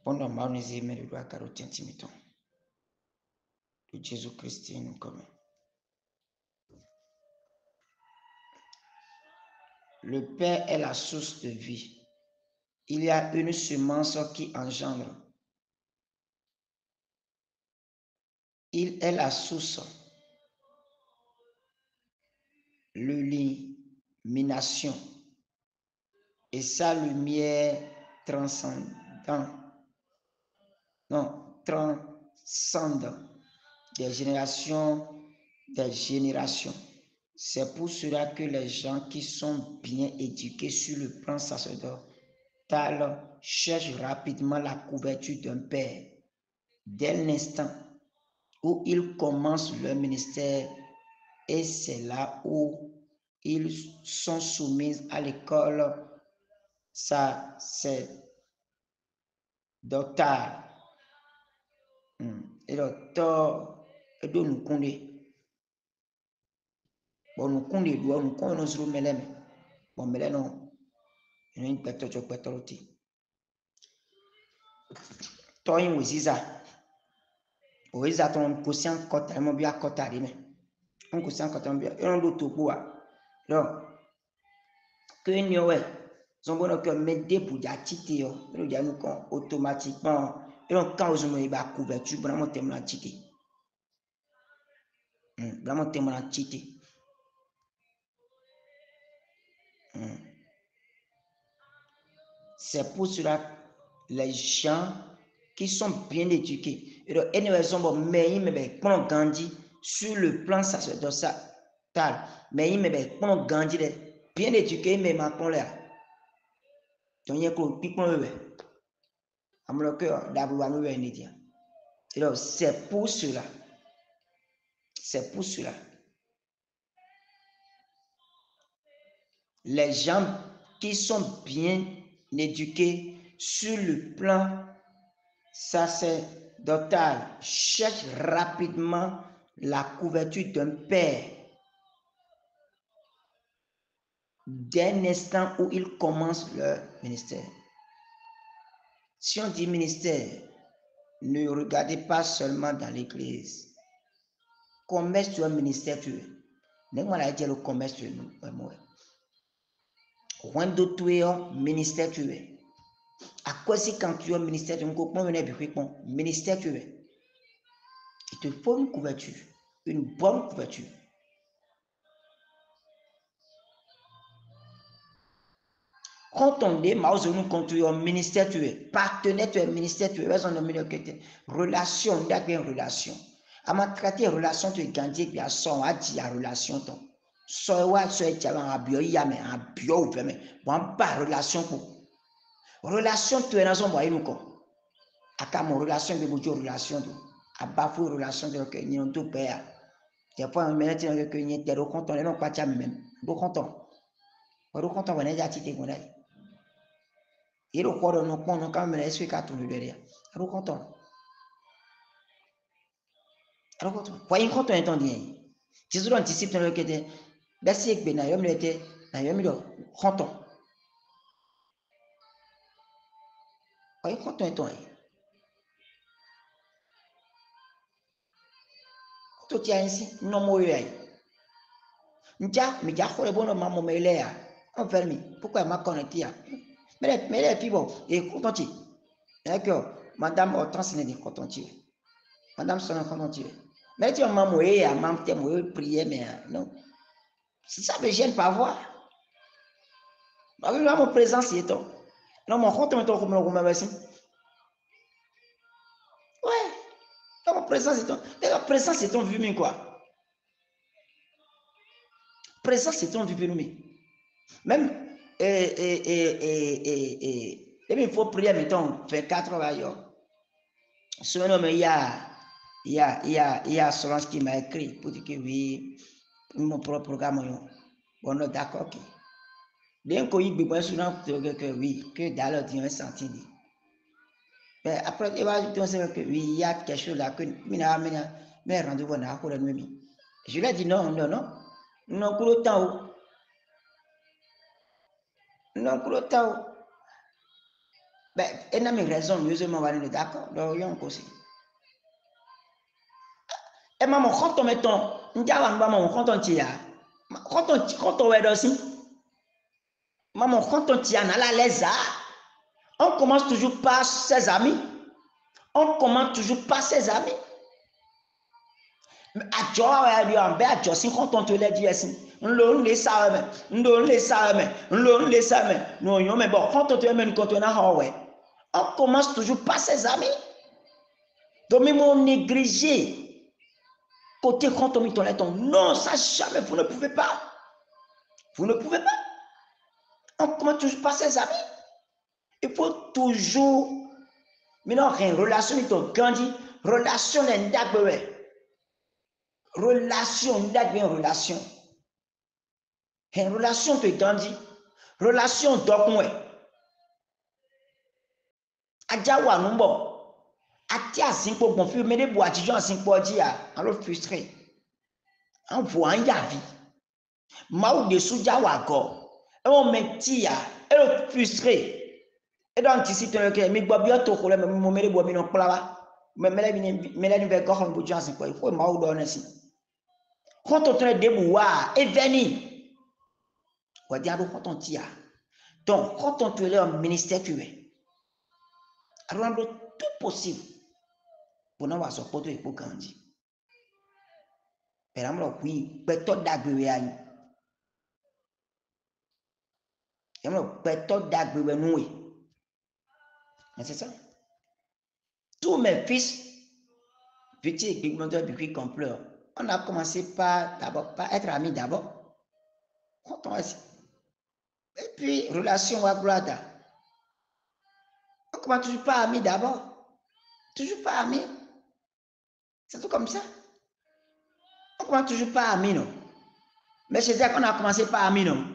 Pendant ma onésime, mais le doigt carotien timiton. De Jésus-Christ, nous comme. Le Père est la source de vie. Il y a une semence qui engendre. Il est la source. L'illumination. Et sa lumière transcende des générations. C'est pour cela que les gens qui sont bien éduqués sur le plan sacerdotal cherchent rapidement la couverture d'un père. Dès l'instant où ils commencent leur ministère, et c'est là où ils sont soumis à l'école sacerdotale. Et le temps de nous connaître. bon nous compte les doigts nous compte nos mêlés bon mêlé non une pétrole toi une aussi ça oui ça ton conscient quand tellement bien quand t'as dit mais on conscient quand tellement bien et on doit tout quoi donc que n'y ouais son bon que mettre pour d'activité yo nous dire nous automatiquement et donc quand on met ba couverture vraiment tellement activité vraiment tellement activité c'est pour cela les gens qui sont bien éduqués et donc ils sont bon mais ils me prend Gandhi sur le plan sacerdotal mais ils me prend Gandhi bien éduqué mais maintenant là donc il y a quoi puis qu'on veut à mon cœur d'abord nous veut dire et donc c'est pour cela les gens qui sont bien éduqués sur le plan sacerdotal cherchent rapidement la couverture d'un père dès l'instant où ils commencent leur ministère. Si on dit ministère, ne regardez pas seulement dans l'église. Combien tu as un ministère tu es? N'est-ce pas dire le commerce tu es? Quand tu es un ministère tu es. À quoi c'est quand tu es un ministère tu es? Ministère tu es. Il te faut une couverture, une bonne couverture. Quand on dit, quand tu es un ministère, tu es partenaire, tu es ministère, tu es relation, il y a une relation. À ma traiter relation, tu es gagné, puis à son, à dire relation, ton. Soit, tu es un bio, il y a un bio, mais bon, pas relation pour. Relation, tu es dans un moyen, nous, quoi. À mon relation, de votre relation, à bafouer relation, de que nous avons tout payé. Des fois, on met que nous avons content, nous n'avons pas de même. Nous content. Nous content, on a déjà tité, on a dit. Il est quoi dans nos quand même est-ce qu'à tout le derrière alors content voyez content étant dit tu dois anticiper dans le que de basi que na yom lete na yom do content voyez content étant tout tient ainsi non moi yai nja mi ja ko le bon maman me le ya on ferme pourquoi m'a connecté mais les people et content d'accord madame Hortense n'est pas content madame son content mais tu m'as moué à maman te moué prier mais non si ça me gêne pas voir là mon présence est ton non mon compte est ton comme le gourmet merci ouais là mon présence est ton la présence est ton vu mais quoi présence est ton vu mais même et il faut prier mettons 24 heures ailleurs ce nom il y a Solange qui m'a écrit pour dire que oui mon propre programme bon non d'accord ok bien qu'il y ait souvent que oui que dans le Dieu senti mais après il va dire que oui il y a quelque chose là que mais rendez-vous là pour la nuit je lui ai dit non pour le temps non pour le temps ben elle n'a mes raisons mieux me va d'accord donc il y a un aussi et maman quand on met ton ndiawa maman quand on tient quand on est aussi maman quand on tient à la les on commence toujours par ses amis on commence toujours par ses amis àjọ ẹ̀rí ọ̀bẹ àjọsìn kọ́ńtọ̀n tó lẹ́dí ẹ̀sìn ńlò ńlẹ̀ sáwẹ̀mẹ̀ ńlò ńlẹ̀ sáwẹ̀mẹ̀ ńlò ńlẹ̀ sáwẹ̀mẹ̀ ní òyìn mẹ̀ bọ̀ kọ́ńtọ̀n tó ẹ̀mẹ̀ nìkan tó náà hàn wẹ̀ on commence toujours par ses amis donc même on négligé côté kọ́ńtọ̀n mi tọ̀lẹ̀ tọ̀ non ça jamais vous ne pouvez pas on commence toujours par ses amis il faut toujours maintenant une relation il t'a grandi relation n'est d'abord relation d'abord relation une relation te grandit relation d'okwe ajawa numbo ati asinpo gbon fi mede bu atijo asinpo ji a alo frustré en voit ya vie Maou de souja wago. Et on me tia. Et on frustré. Et donc, si tu as mis bien tout, mais mon mère boit non plava. Mais mélanie veut encore un bout de chance. Il faut maou donner ici. Quand on te débouar et venir. On va dire, quand on tia. Donc, quand on te est en ministère, tu es. Rendre tout possible pour nous avoir son poteau et pour grandir. Mais là, oui, peut-être d'agréer à nous. Peut-être d'agréer nous. C'est ça. Tous mes fils, petits agriculteurs, puis qu'on pleure. On a commencé par d'abord, par être amis d'abord. Et puis, relation à Glada. On commence toujours pas amis d'abord. Toujours pas amis. C'est tout comme ça. On commence toujours pas amis, non. Mais c'est ça qu'on a commencé par amis, non.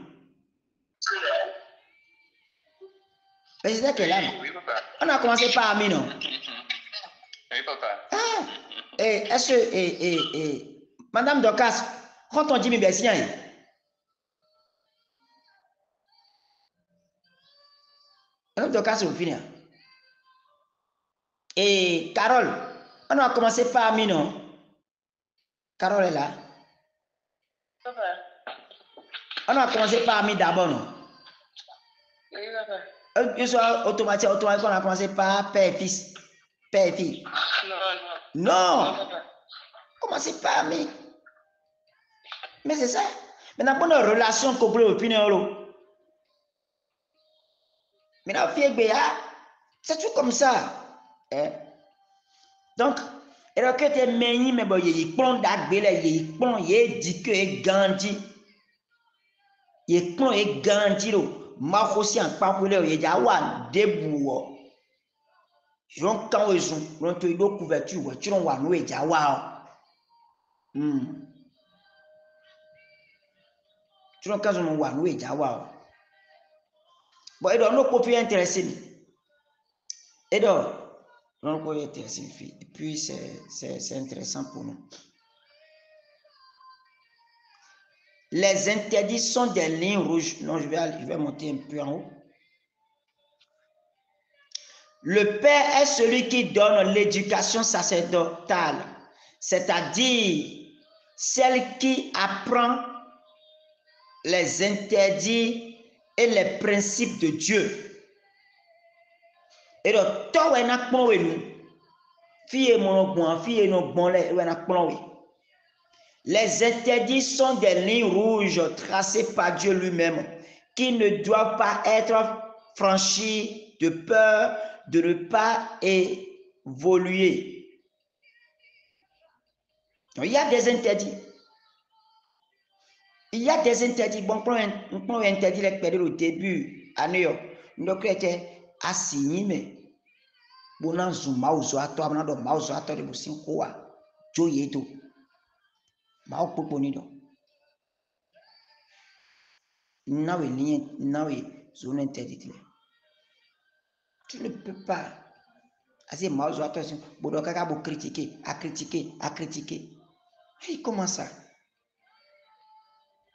Mais c'est ça qu'elle a, non. Oui, papa. On a commencé par amis, non. Oui, papa. Ah! Et est-ce que, Madame Docas, quand on dit mes bessiens, Madame Docas, c'est au final. Et Carole, on a commencé par amis, non? Carole est là. Papa. On a commencé par amis d'abord, non? Oui, papa. Une soit automatique, on a commencé par père et fils. Père et fille. Non. Non! Non, papa. Commencez par amis. Mais c'est ça. Maintenant, pour une relation complète au final, maintenant, c'est tout comme ça. Eh? Donc, et là, que tu es meilleur, mais bon, il y a plein d'agbélé, il y a plein, il y a dit que il grandit. Il y a plein, il grandit. Ma aussi en papoulet, il y a un début. Jon quand ils ont, on te dit couverture, tu n'en vois nous et jawa. Tu n'en quand on voit nous et jawa. Bon, et donc, nous pouvons intéresser. Et donc, nous pouvons intéresser. Et puis, c'est intéressant pour nous. Les interdits sont des lignes rouges. Non, je vais monter un peu en haut. Le père est celui qui donne l'éducation sacerdotale, c'est-à-dire celle qui apprend les interdits et les principes de Dieu. Et donc, toi, on a pris nous. Fille mon bon, fille non bon, on a pris. Les interdits sont des lignes rouges tracées par Dieu lui-même, qui ne doivent pas être franchies de peur de ne pas évoluer. Donc, il y a des interdits. Il y a des interdits. Bon, on prend interdit les périodes au début, à New York. Nous était assigné, mais bon, on zoom out, on a toi, on a do mouse, on a toi de bousin quoi, joyeux tout. Mao poponido. Nawe ligne, nawe zone interdite. Tu ne peux pas. Assez mouse, attention. Bodo kaka bo critiquer, à critiquer, à critiquer. Et comment ça?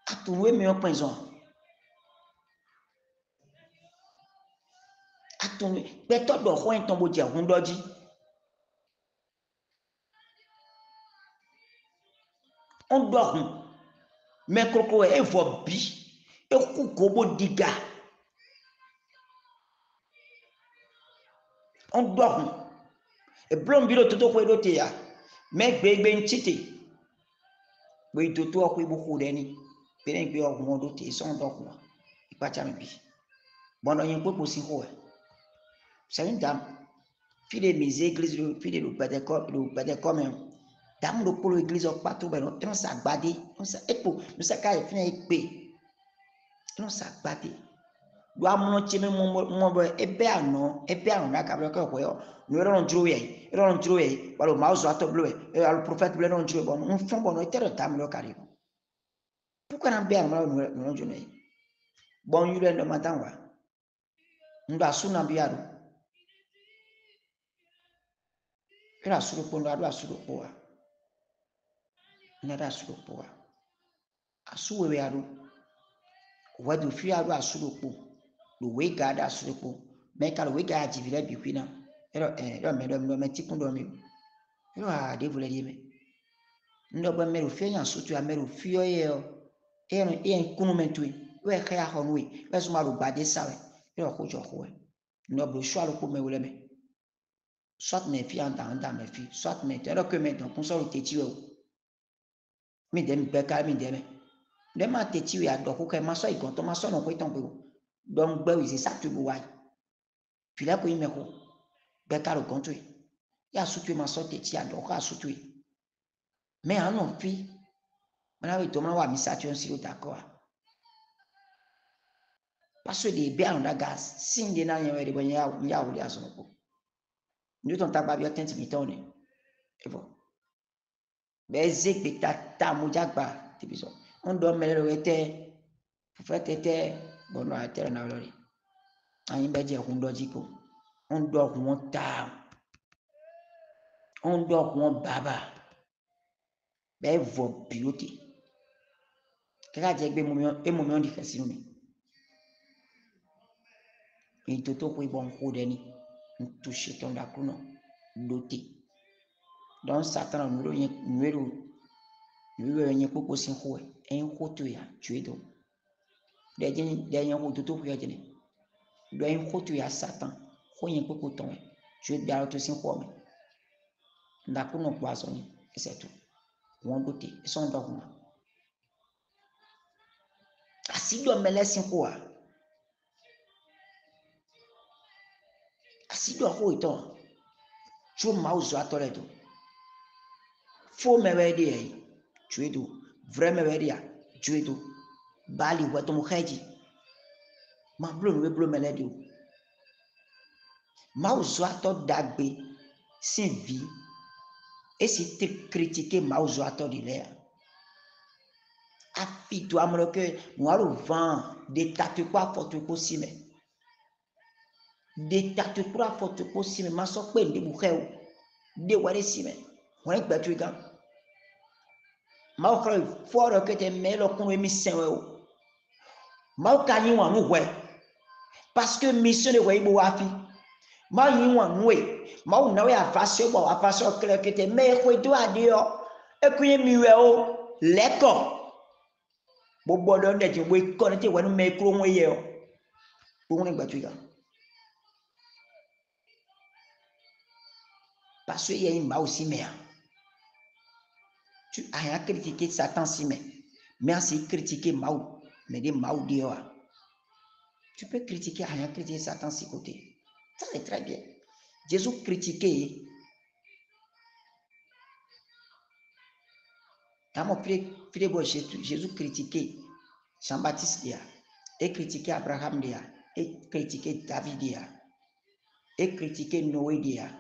À trouver meilleur point. Atome beto do ho en tombo je hun doji on do hun me kroko e vo bi e ku gobo diga on do hun e blom bi lo toto ko do te ya me gbegbe ntite we toto ko ibu ku deni pe ne gbe ohun do te so do ku ipa cha mi bi bono yin popo si ho c'est une dame fille de mes églises fille de le comme dame do polo église o pato be no sa gbade no sa epo no sa kai fina ipe no sa gbade do amuno cheme mo bo ebe ano na ka blo ko yo no ro njuro ye walo mauzo ato blo e al prophète blo no njuro bon un fon bon etere tam lo kari pourquoi na be ano no njuro ye bon yule ndo matanwa ndo asuna biaro era suru pondo ado asuru poa nada asuru poa asu wewe ado wadu fi ado asu lopo lo we gada asu lopo me ka lo we ga jivile bi kwina ero me tikun do mi ero a de vole di me ndo ba me lo fi yan sutu a me lo fi o ye e kunu mentui we kha honui we so ma lo bade sawe ero ko jo ko ndo blo shwa lo ko me wole me soit mes filles en dans mes filles soit mes alors que maintenant pour ça le teti o mi dem be ka mi dem dem ma teti ya do ko ke ma so igon to ma so no ko iton pe o donc gbe wi c'est ça tu bo wa puis là ko ime ko be ka lo gon tu ya su tu ma so teti ya do ko asu tu mais en non fi mana we to ma wa mi sa tu on si d'accord parce que de be an da gas sin de na yen we de bo ya wo ya so ko nous ton ta ba bi atenti mi ton ni et bon bezek ta mujagba tibiso on do mele wete fete bono atere na lori ayin beje kun do jiko on do kun ta on do kun baba be vo beauty kaka je gbe mo mi on di fesinu mi toto ko ibon ko de ni toucher ton da kuno loté donc satan nulo yen popo sin ko en ko to ya tuedo de yen ko toto ko ya jeni do en ko to ya satan ko yen popo ton tu da to sin ko me nda kuno poison ni c'est tout won loté son do ko asido mele sin ko asido ko ito tu ma uzo atole to fo me be de tuedo vrai me be dia tuedo bali wa to mo khaji ma blo mele de ma uzo ato dagbe sin vie et si te critiquer ma uzo ato de l'air afido amro que moi le vent de tatu kwa foto ko si me de tatu kwa foto ko si me ma so pe de bu kheu de ware si me won gba tu gan ma o kro foro que te me lo kun mi senwe o ma o ka yin wa nu we parce que mission de we bo afi ma yin wa nu we ma o na we afasio bo afasio kle que te me ko do adio e kun mi we o leko gbogbo ọdọ ndẹ tí wọ́n kọ́ ní tí wọ́n mẹ́ kúrò wọ́n yẹ ọ́ gbogbo ní gbàtú ìgbà parce que yẹ ìmọ̀ aussi mẹ́ tu àyàn critiquer Satan si mẹ́ mais àti critiquer Mao mais des Mao di ọ́ tu peux critiquer àyàn critiquer Satan si côté ça c'est très bien Jésus critiquer Tamo Philippe Jésus critiqué Jean-Baptiste dia, et critiqué Abraham dia, et critiqué David dia, et critiqué Noé dia,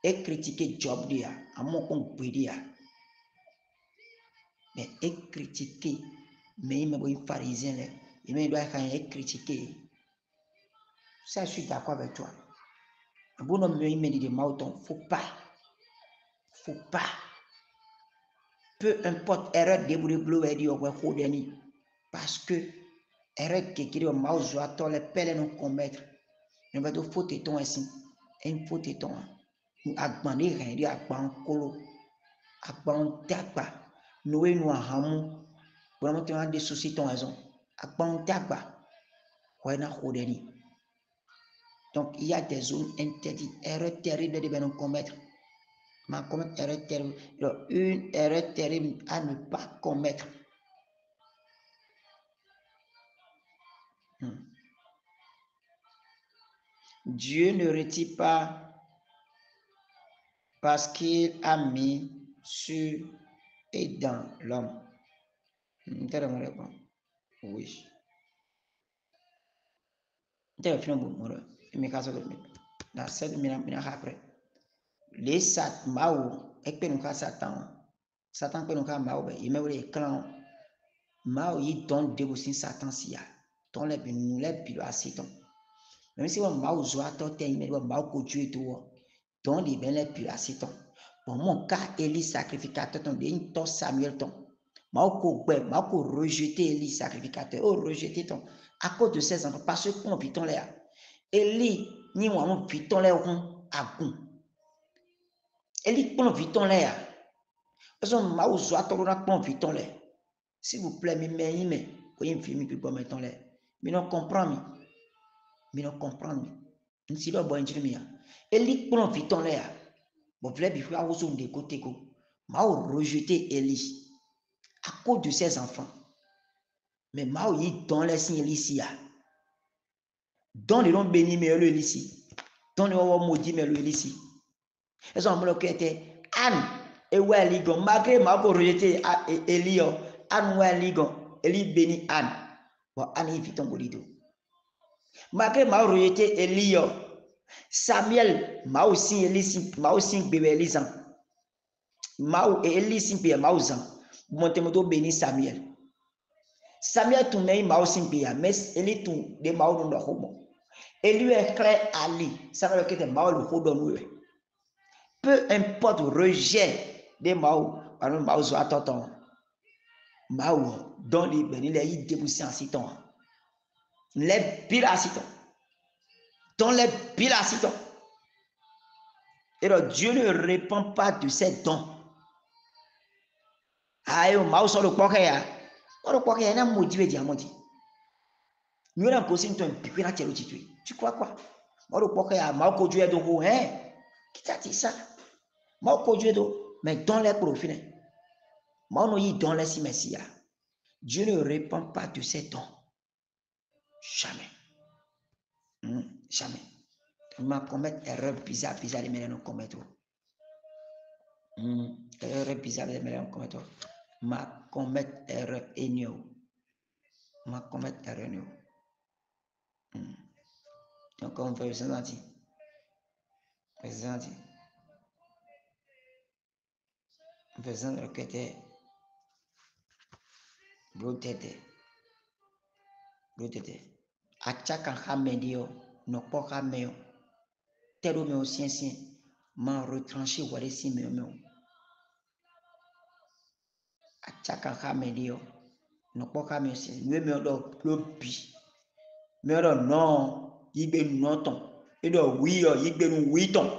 et critiqué Job dia, à mon compte dia. Mais et critiqué, mais il m'a dit pharisien, il m'a dit et critiqué. Ça, je suis d'accord avec toi. Bon homme, il m'a dit des moutons, faut pas. Peu importe erreur de bleu et dit au Kodeni parce que erreur qui est au mouse à toi les pelles nous commettre ne va te faute ton ainsi une faute ton a gbani rien dit a gban kolo a gban tagba nous hamu vraiment tu as des soucis ton raison a gban tagba ouais na Kodeni donc il y a des zones interdites erreur terrible de nous commettre. Ma commettre erreur terrible. Une erreur terrible à ne pas commettre. Dieu ne retire pas parce qu'il a mis sur et dans l'homme. Oui. Après. Les sat mao et que nous Satan que nous mao il met les clans mao il donne des aussi Satan si ya ton les pilo asiton même si on mao zo atote il met mao ko tu et tout don les ben les pilo asiton bon mon cas Élie sacrificateur ton de to Samuel ton Mao rejeté Élie sacrificateur. Oh, rejeté ton. À cause de ses enfants. Parce que pour piton là. Élie, ni moi, piton là, à gun. Élie, pour piton là. Parce que Mao soit pour piton là. S'il vous plaît, mais, voyez une fille qui peut mettre là. Mais non comprendre. Mais non comprendre. Nous sommes bon intimia. Élie, pour piton là. Bon, vous avez avoir son de côté. Mao rejeté Élie. À cause de ses enfants. Mais Mao y donne les signes ici. Dans les noms bénis, mais le ici. Dans les noms maudits, mais le ici. Elles ont bloqué était Anne et Welligon. Malgré Mao rejeté Élie, Anne Welligon, Élie béni Anne. Bon, Anne est vite en bolido. Malgré Mao rejeté Élie, Samuel, Mao signe Élie, Mao signe bébé Élisant. Mao et Élie signe bébé Mao Zan. Montemoto béni Samuel. Samuel tout mais Mao signe bébé, mais Élie tout de Mao non homo. Et lui est clair Ali, ça veut dire que Mao le hodon. Peu importe rejet de Mao, par exemple Mao soit tonton. Mao dans les ben il est déboussé en citon. Les pile à citon. Dans les pile à citon. Et donc Dieu ne répond pas de ses dons. Aïe, Mao sur le poker. On le poker, il y a un motivé diamant. Nous avons posé une pique à telle titule. Tu crois quoi? Moi, le poker, Mao conduit de vous, hein? Qui t'a dit ça? Mao conduit de mais dans les profils. Mao no y dans les simessia. Dieu ne répond pas de ses dons. Jamais. Jamais. On m'a commettre erreur bizarre, les mêmes commettre. Erreur bizarre, les mêmes commettre. Ma commettre erreur énio. Ma commettre erreur énio. Donc on fait ça dans présent. Présent le côté. Brotete. Achaka hamedio, no po hameo. Tero me aussi m'en retranché ou aller si me. Achaka hamedio, no po hameo si me do lobi. Me do non, yigbe noton. Et do oui, yigbe nu oui ton.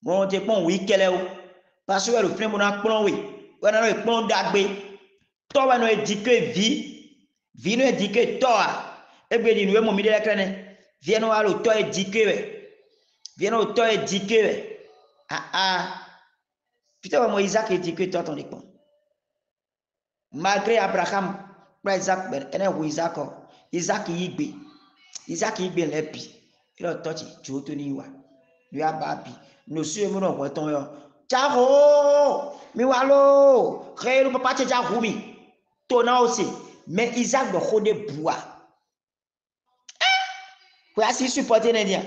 Mon te pon oui keleo. Parce que le frère mon a plon oui. On a le plon d'agbe. Toi no édique vie no édique toi. Et bien, nous avons mis de la crâne. Viens à l'auteur édiqué. Viens à l'auteur édiqué. Putain, moi, Isaac édiqué, toi, ton époux. Malgré Abraham, Isaac, Isaac y bien l'épi. Il a touché, tu as tenu, lui a babi. Nous sommes nous retenons. Ciao, mi walo, réel, papa, tu as roumi. Tona aussi. Mais Isaac doit rôder bois. Pour ainsi supporter les liens.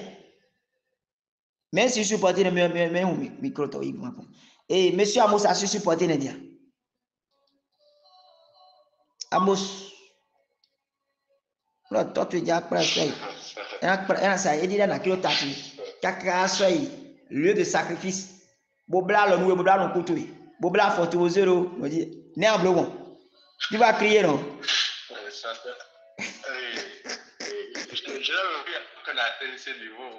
Même si supporter les micro, et monsieur Amos a su supporter les liens. Amos, toi tu dis après ça. Il dit là, lieu de sacrifice. Bobla le nouveau bobla le couteau. Bobla forte au zéro. On dit, né en bleu. Tu vas crier non? Je l'avais vu qu'on a atteint ce niveau.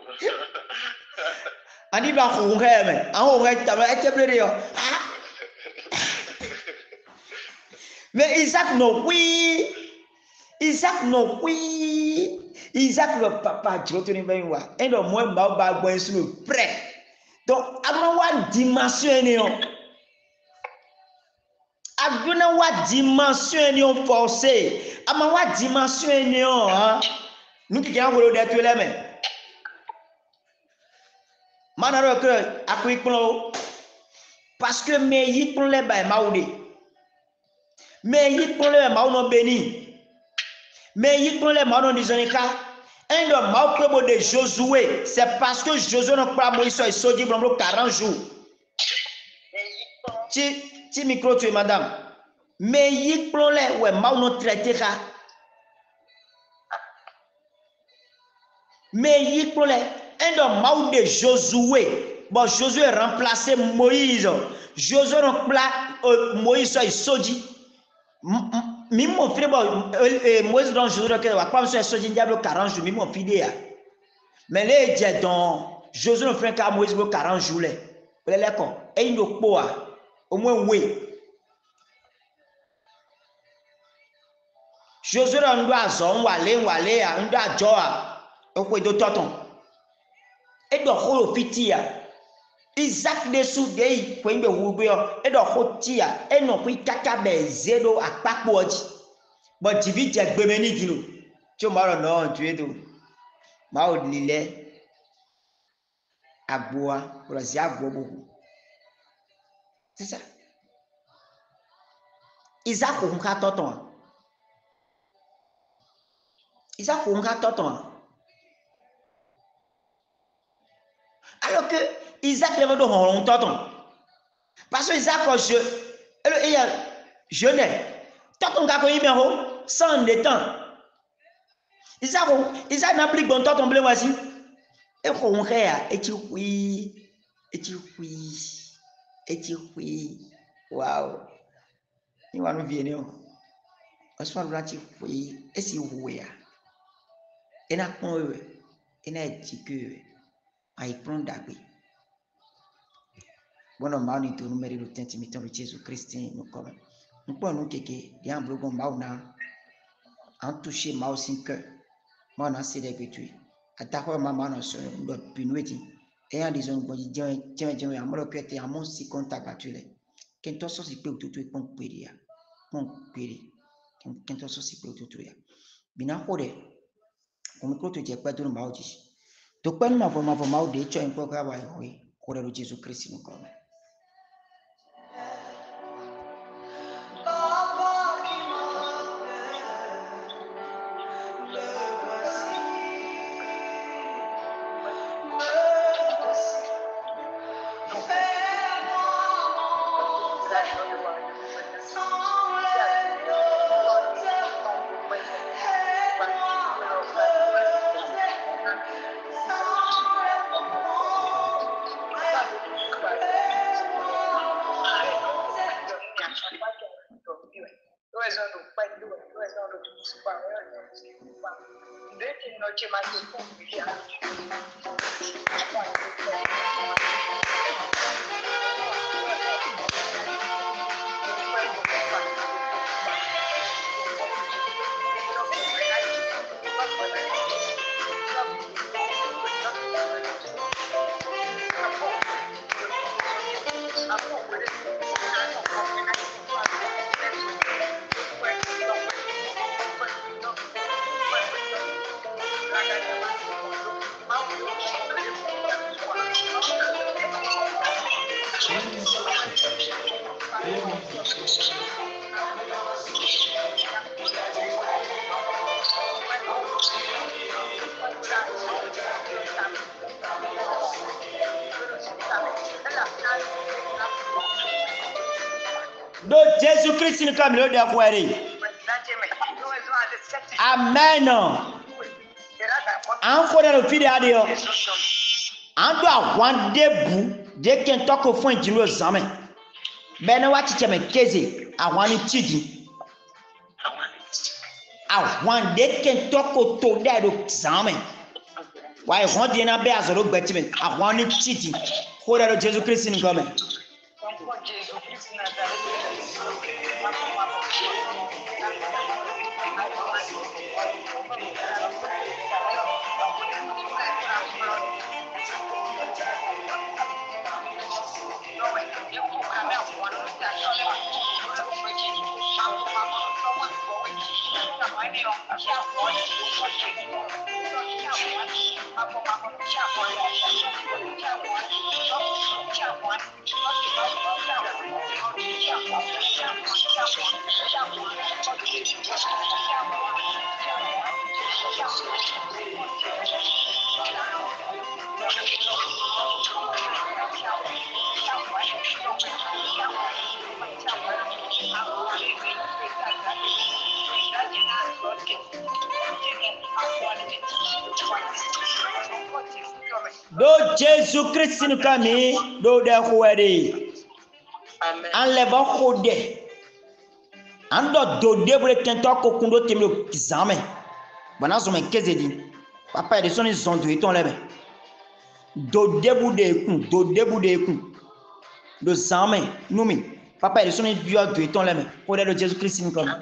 Ani ba khunghe me an ho ta ba eteblere yo. Mais Isaac no oui. Isaac le papa jotoni ben wa. En do mo ba gbo sur le prêt. Donc aduna wa dimension ni on. Aduna wa dimension ni on forcé. Ama wa dimension ni on hein. Nous qui avons le détruit les mains. Manaro que akuiklo parce que me yiklo le ba maudé. Me yiklo le mauno béni. Me yiklo le mauno dizonika. Un de mau club de Josué, c'est parce que Josué n'a pas Moïse et Sodi pendant 40 jours. Ti micro tu madame. Me yiklo le ouais mauno traité ka. Mais il y a un homme de Josué. Bon, Josué remplacé Moïse. Josué remplacé Moïse et Sodi. mon frère, Moïse dans le jour de la pas sur ce diable 40 jours, mon fidèle. Mais les dieux dans Josué le frère car Moïse 40 jours. Les d'accord. Et il nous poa. Au moins, oui. Josué on doit zon, wale, on doit joa. Au quoi de toton. Et de holo fitia. Isaac de soudei, point de wubio, et de hotia, et non puis kakabe zéro à pakwoji. Bon, tu vis, tu as béni du loup. Tu m'as non, tu es tout. Mao lile, à bois, pour la zia beaucoup. C'est ça. Isaac, on a toton. Isaac, on a toton. Alors que Isaac lève de honte toton. Parce que Isaac, je n'ai. Toton, quand il est sans le temps. Isaac n'a plus bon toton bleu voici. Et on réa, et tu oui, et tu oui, et tu oui. Waouh. Il va nous venir. On se fait le oui, et si vous voyez. Et n'a pas eu, et n'a dit que, à y prendre d'abord. Bon, on m'a dit que nous mettons le temps de Jésus-Christ, nous comme. Nous prenons quelqu'un, il y a un blogon, en touché, ma aussi que, moi, on a cédé que tu es. À ta fois, maman, on se doit punouer. Et en disant, bon, tiens, à moi, que tu es à mon si contact battu. Quand on s'y peut tout, tu es pour périr. Pour périr. Quand on s'y peut tout, tu es. Bien, comme tu dis, pas de nous dit. Donc, pas de ma vraiment, de tu as un peu grave, oui, pour le Jésus-Christ, nous comme. Donc Jésus-Christ nous comme le d'acquérir. Amen. Encore dans le fil de on doit avoir des bouts dès qu'un toque au fond du examen. Ben non, tu te mets qu'est-ce à one tidi. À one dès qu'un toque au taux d'examen. Ouais, on dit na base au bâtiment. À one tidi. Pour le Jésus-Christ nous comme. Do Jésus-Christ nous kami do de khwedi enlève khode ando do debule kento kokundo temlo zame bana zo men kezedi papa de soni zondo eton lebe do debu de kun do zame numi papa de soni bio do eton lebe pour de Jésus Christ ni comme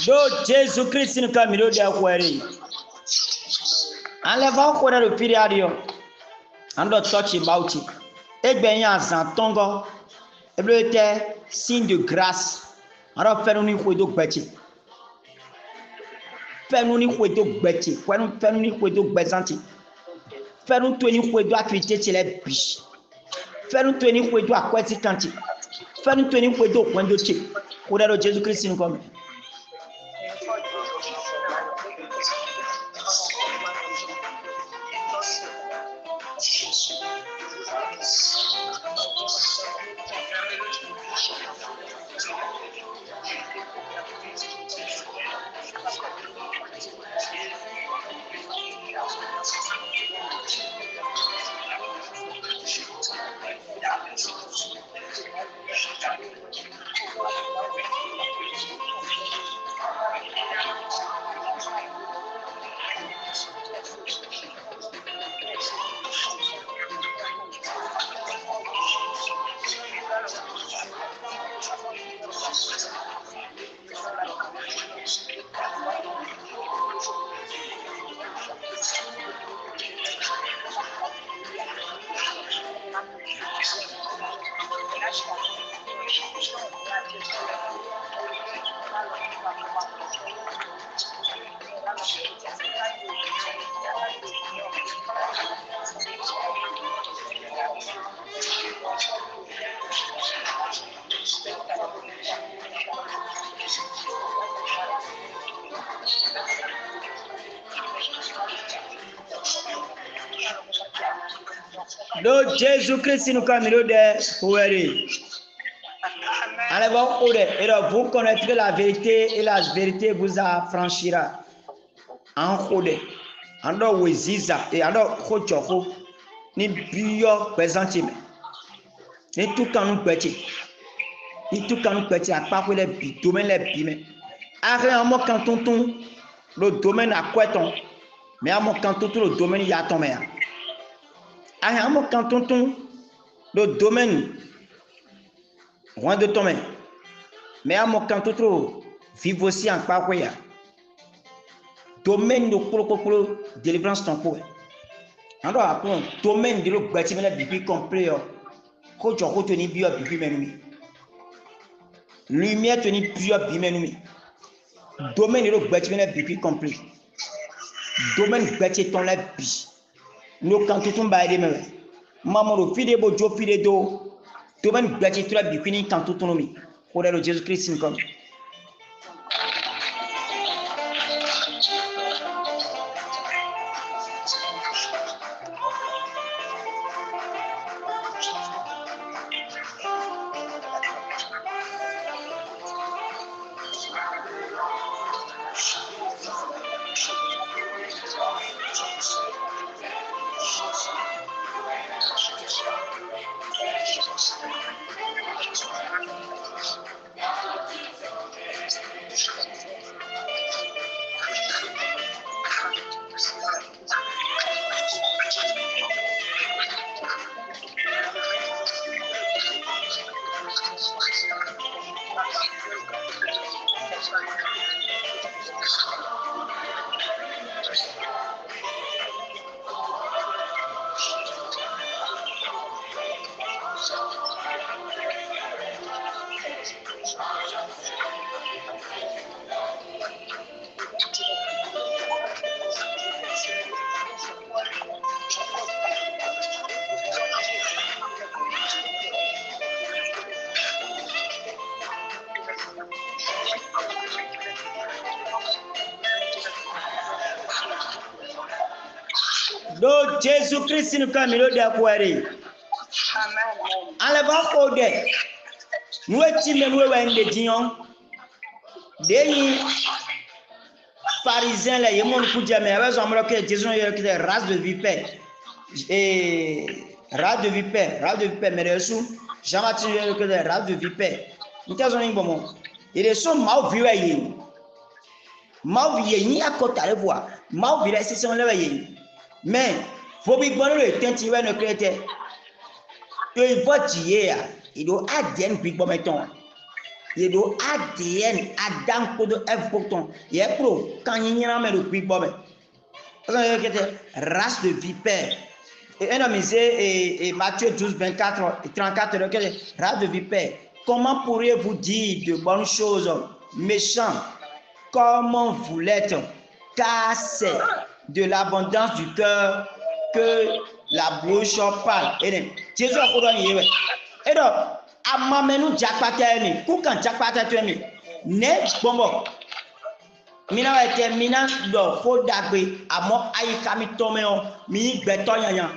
do Jésus Christ ni kamilo de akwari enleva ko de piriadio ando touch bauti egbeyan azan tongo eblete signe de grâce aro fenu ni ko do gbechi fenu ni ko do gbechi fenu ni ko do gbezanti fenu to ni ko do activité tele bi fenu to ni ko do akweti kanti fenu to ni ko do kwendo che ko de Jésus Christ ni comme do Jésus Christ nous camilo de poueri. Allez et vous connaîtrez la vérité et la vérité vous affranchira. En khode, ando weziza et ando khochoko ni bio présentime. Ni tout quand nous petit. Ni tout quand nous petit à pas les bi domaine les bi mais. Arrête en moi quand tonton le domaine à quoi ton mais à moi quand tonton le domaine y a ton mère. Arrête en moi quand tonton le domaine loin de ton mère. Mais à mon quand tu vives aussi en quoi domaine de kolo délivrance ton coup. Alors après domaine de le bâtiment la bibi complet ko jo ko toni bio bibi menumi. Lumière toni bio bibi menumi. domaine ro gbetime bi complet domaine gbeti ton la bi no kan tutun ba de me mamoro fide bo jo fide do domaine gbeti to la bi ni kan tutun mi ko de Jésus Christ ni comme do Jésus Christ ni comme lo de akware ale ba ko de nous ti me nous wa inde dion de pharisien là yemon ku jame avec son que Jésus yo que race de vipère et race de vipère mais reçu Jean-Baptiste yo que race de vipère nous t'as son bon il est son mau viwa yi mau vie ni akota le voir mau vie c'est son le yi mais faut bien bon le tenti ouais ne créé il va dire il doit ADN puis bon mettons il doit ADN Adam code F pourtant il est pro quand il y a mais le puis bon race de vipère et un homme et Matthieu 12 24 et 34 race de vipère comment pourriez-vous dire de bonnes choses méchants comment vous l'êtes car c'est de l'abondance du cœur que la bouche parle. Et Jésus a dit, et donc, à ma menu jakpata ku kan jakpata to mi ne bombo mina wa te mina do fo dagbe amo ayi kami to me o mi gbeto yanyan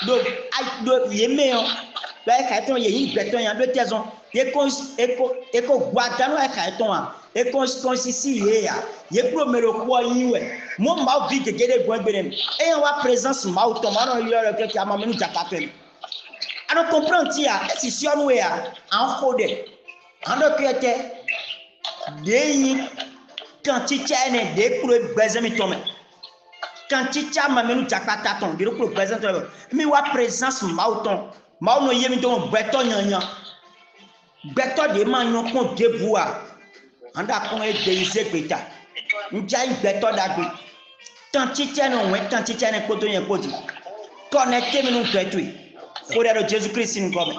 do ay do yeme o ba ka to ye yi gbeto yan do tezon eko guadano e ka to an e consisi ye ya ye pro mero ko yin we mo ma vi gegede gwan gbere mi e yan wa présence ma o to ma no yo re ke ama menu jakpata mi ano comprendre tia esi si onu we ya an kode ando kete deyi kan chicha ene de pro gbezemi to me kan chicha ma menu jakpata ton de pro gbezemi to mi wa présence ma o ton ma no yemi to gbeto yanyan gbeto de ma yan kon debuwa anda kon e de ise gbeta nja gbeto dagbe kan chicha no we kan chicha ne koto yen koti connecter mi no gbeto e fora de Jésus Christ in come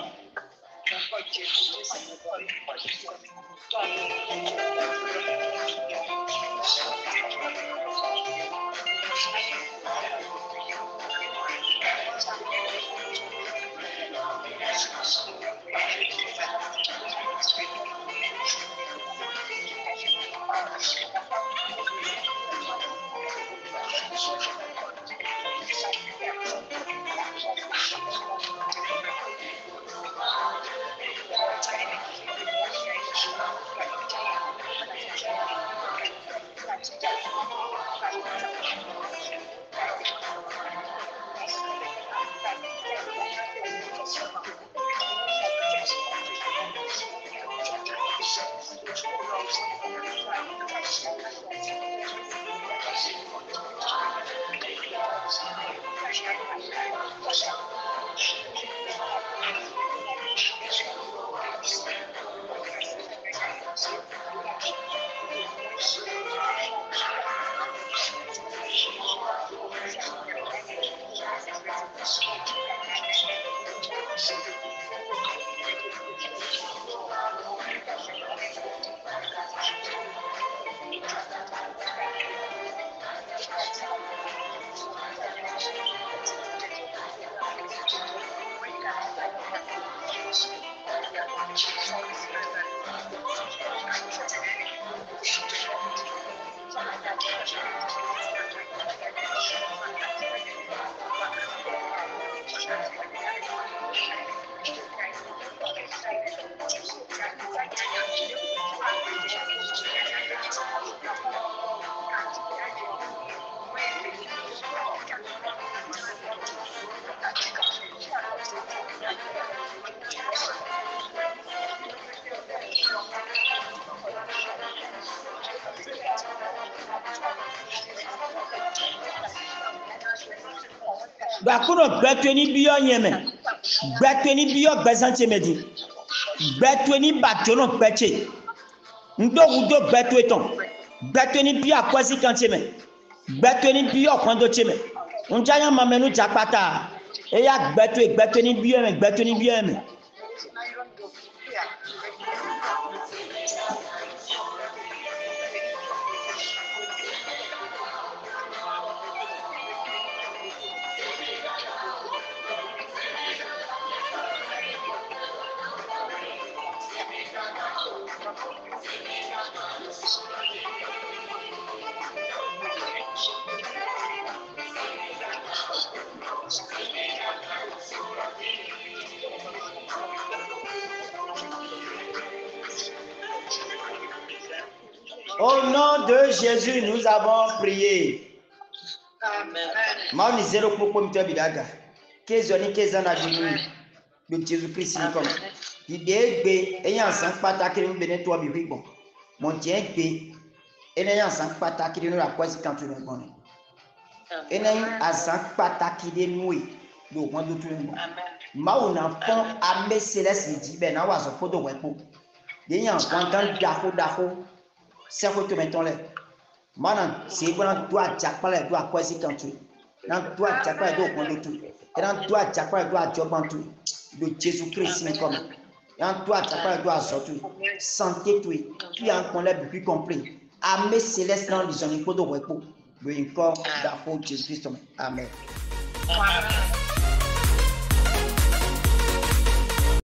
Bakuno betweni biyo nyeme. Betweni biyo bezantie medi. Betweni batono beche. Ndo udo betweton. Betweni biyo akwasi kantieme. Betweni biyo kwando tieme. Unjanya mamenu jakpata. Eya betweni biyo me, betweni biyo me. Au nom de Jésus, nous avons prié. Maoni zero pour bidaga. Kezoni kezana jinu. De Jésus-Christ comme. Idegbe eyan san pataki ni bene to bi bon. Mon tien gbe eyan san pataki ni la kwasi quand tu bon. Eyan asan pataki de noui. Do mo do tu bon. Maona fon ame céleste di be na wa so fodo wepo. Eyan kontan dako. C'est quoi tu mettons là? Maintenant, c'est bon, toi, tu as pas le droit à quoi c'est quand tu. Dans toi, tu as pas le droit à tout. Et dans toi, tu as pas le droit à job en tout. De Jésus-Christ, comme. Dans toi, tu as pas le droit à sortir. Santé, tu as un collègue depuis complet. Amen céleste dans les gens, il faut de repos. Le corps d'Afro Jésus-Christ. Amen.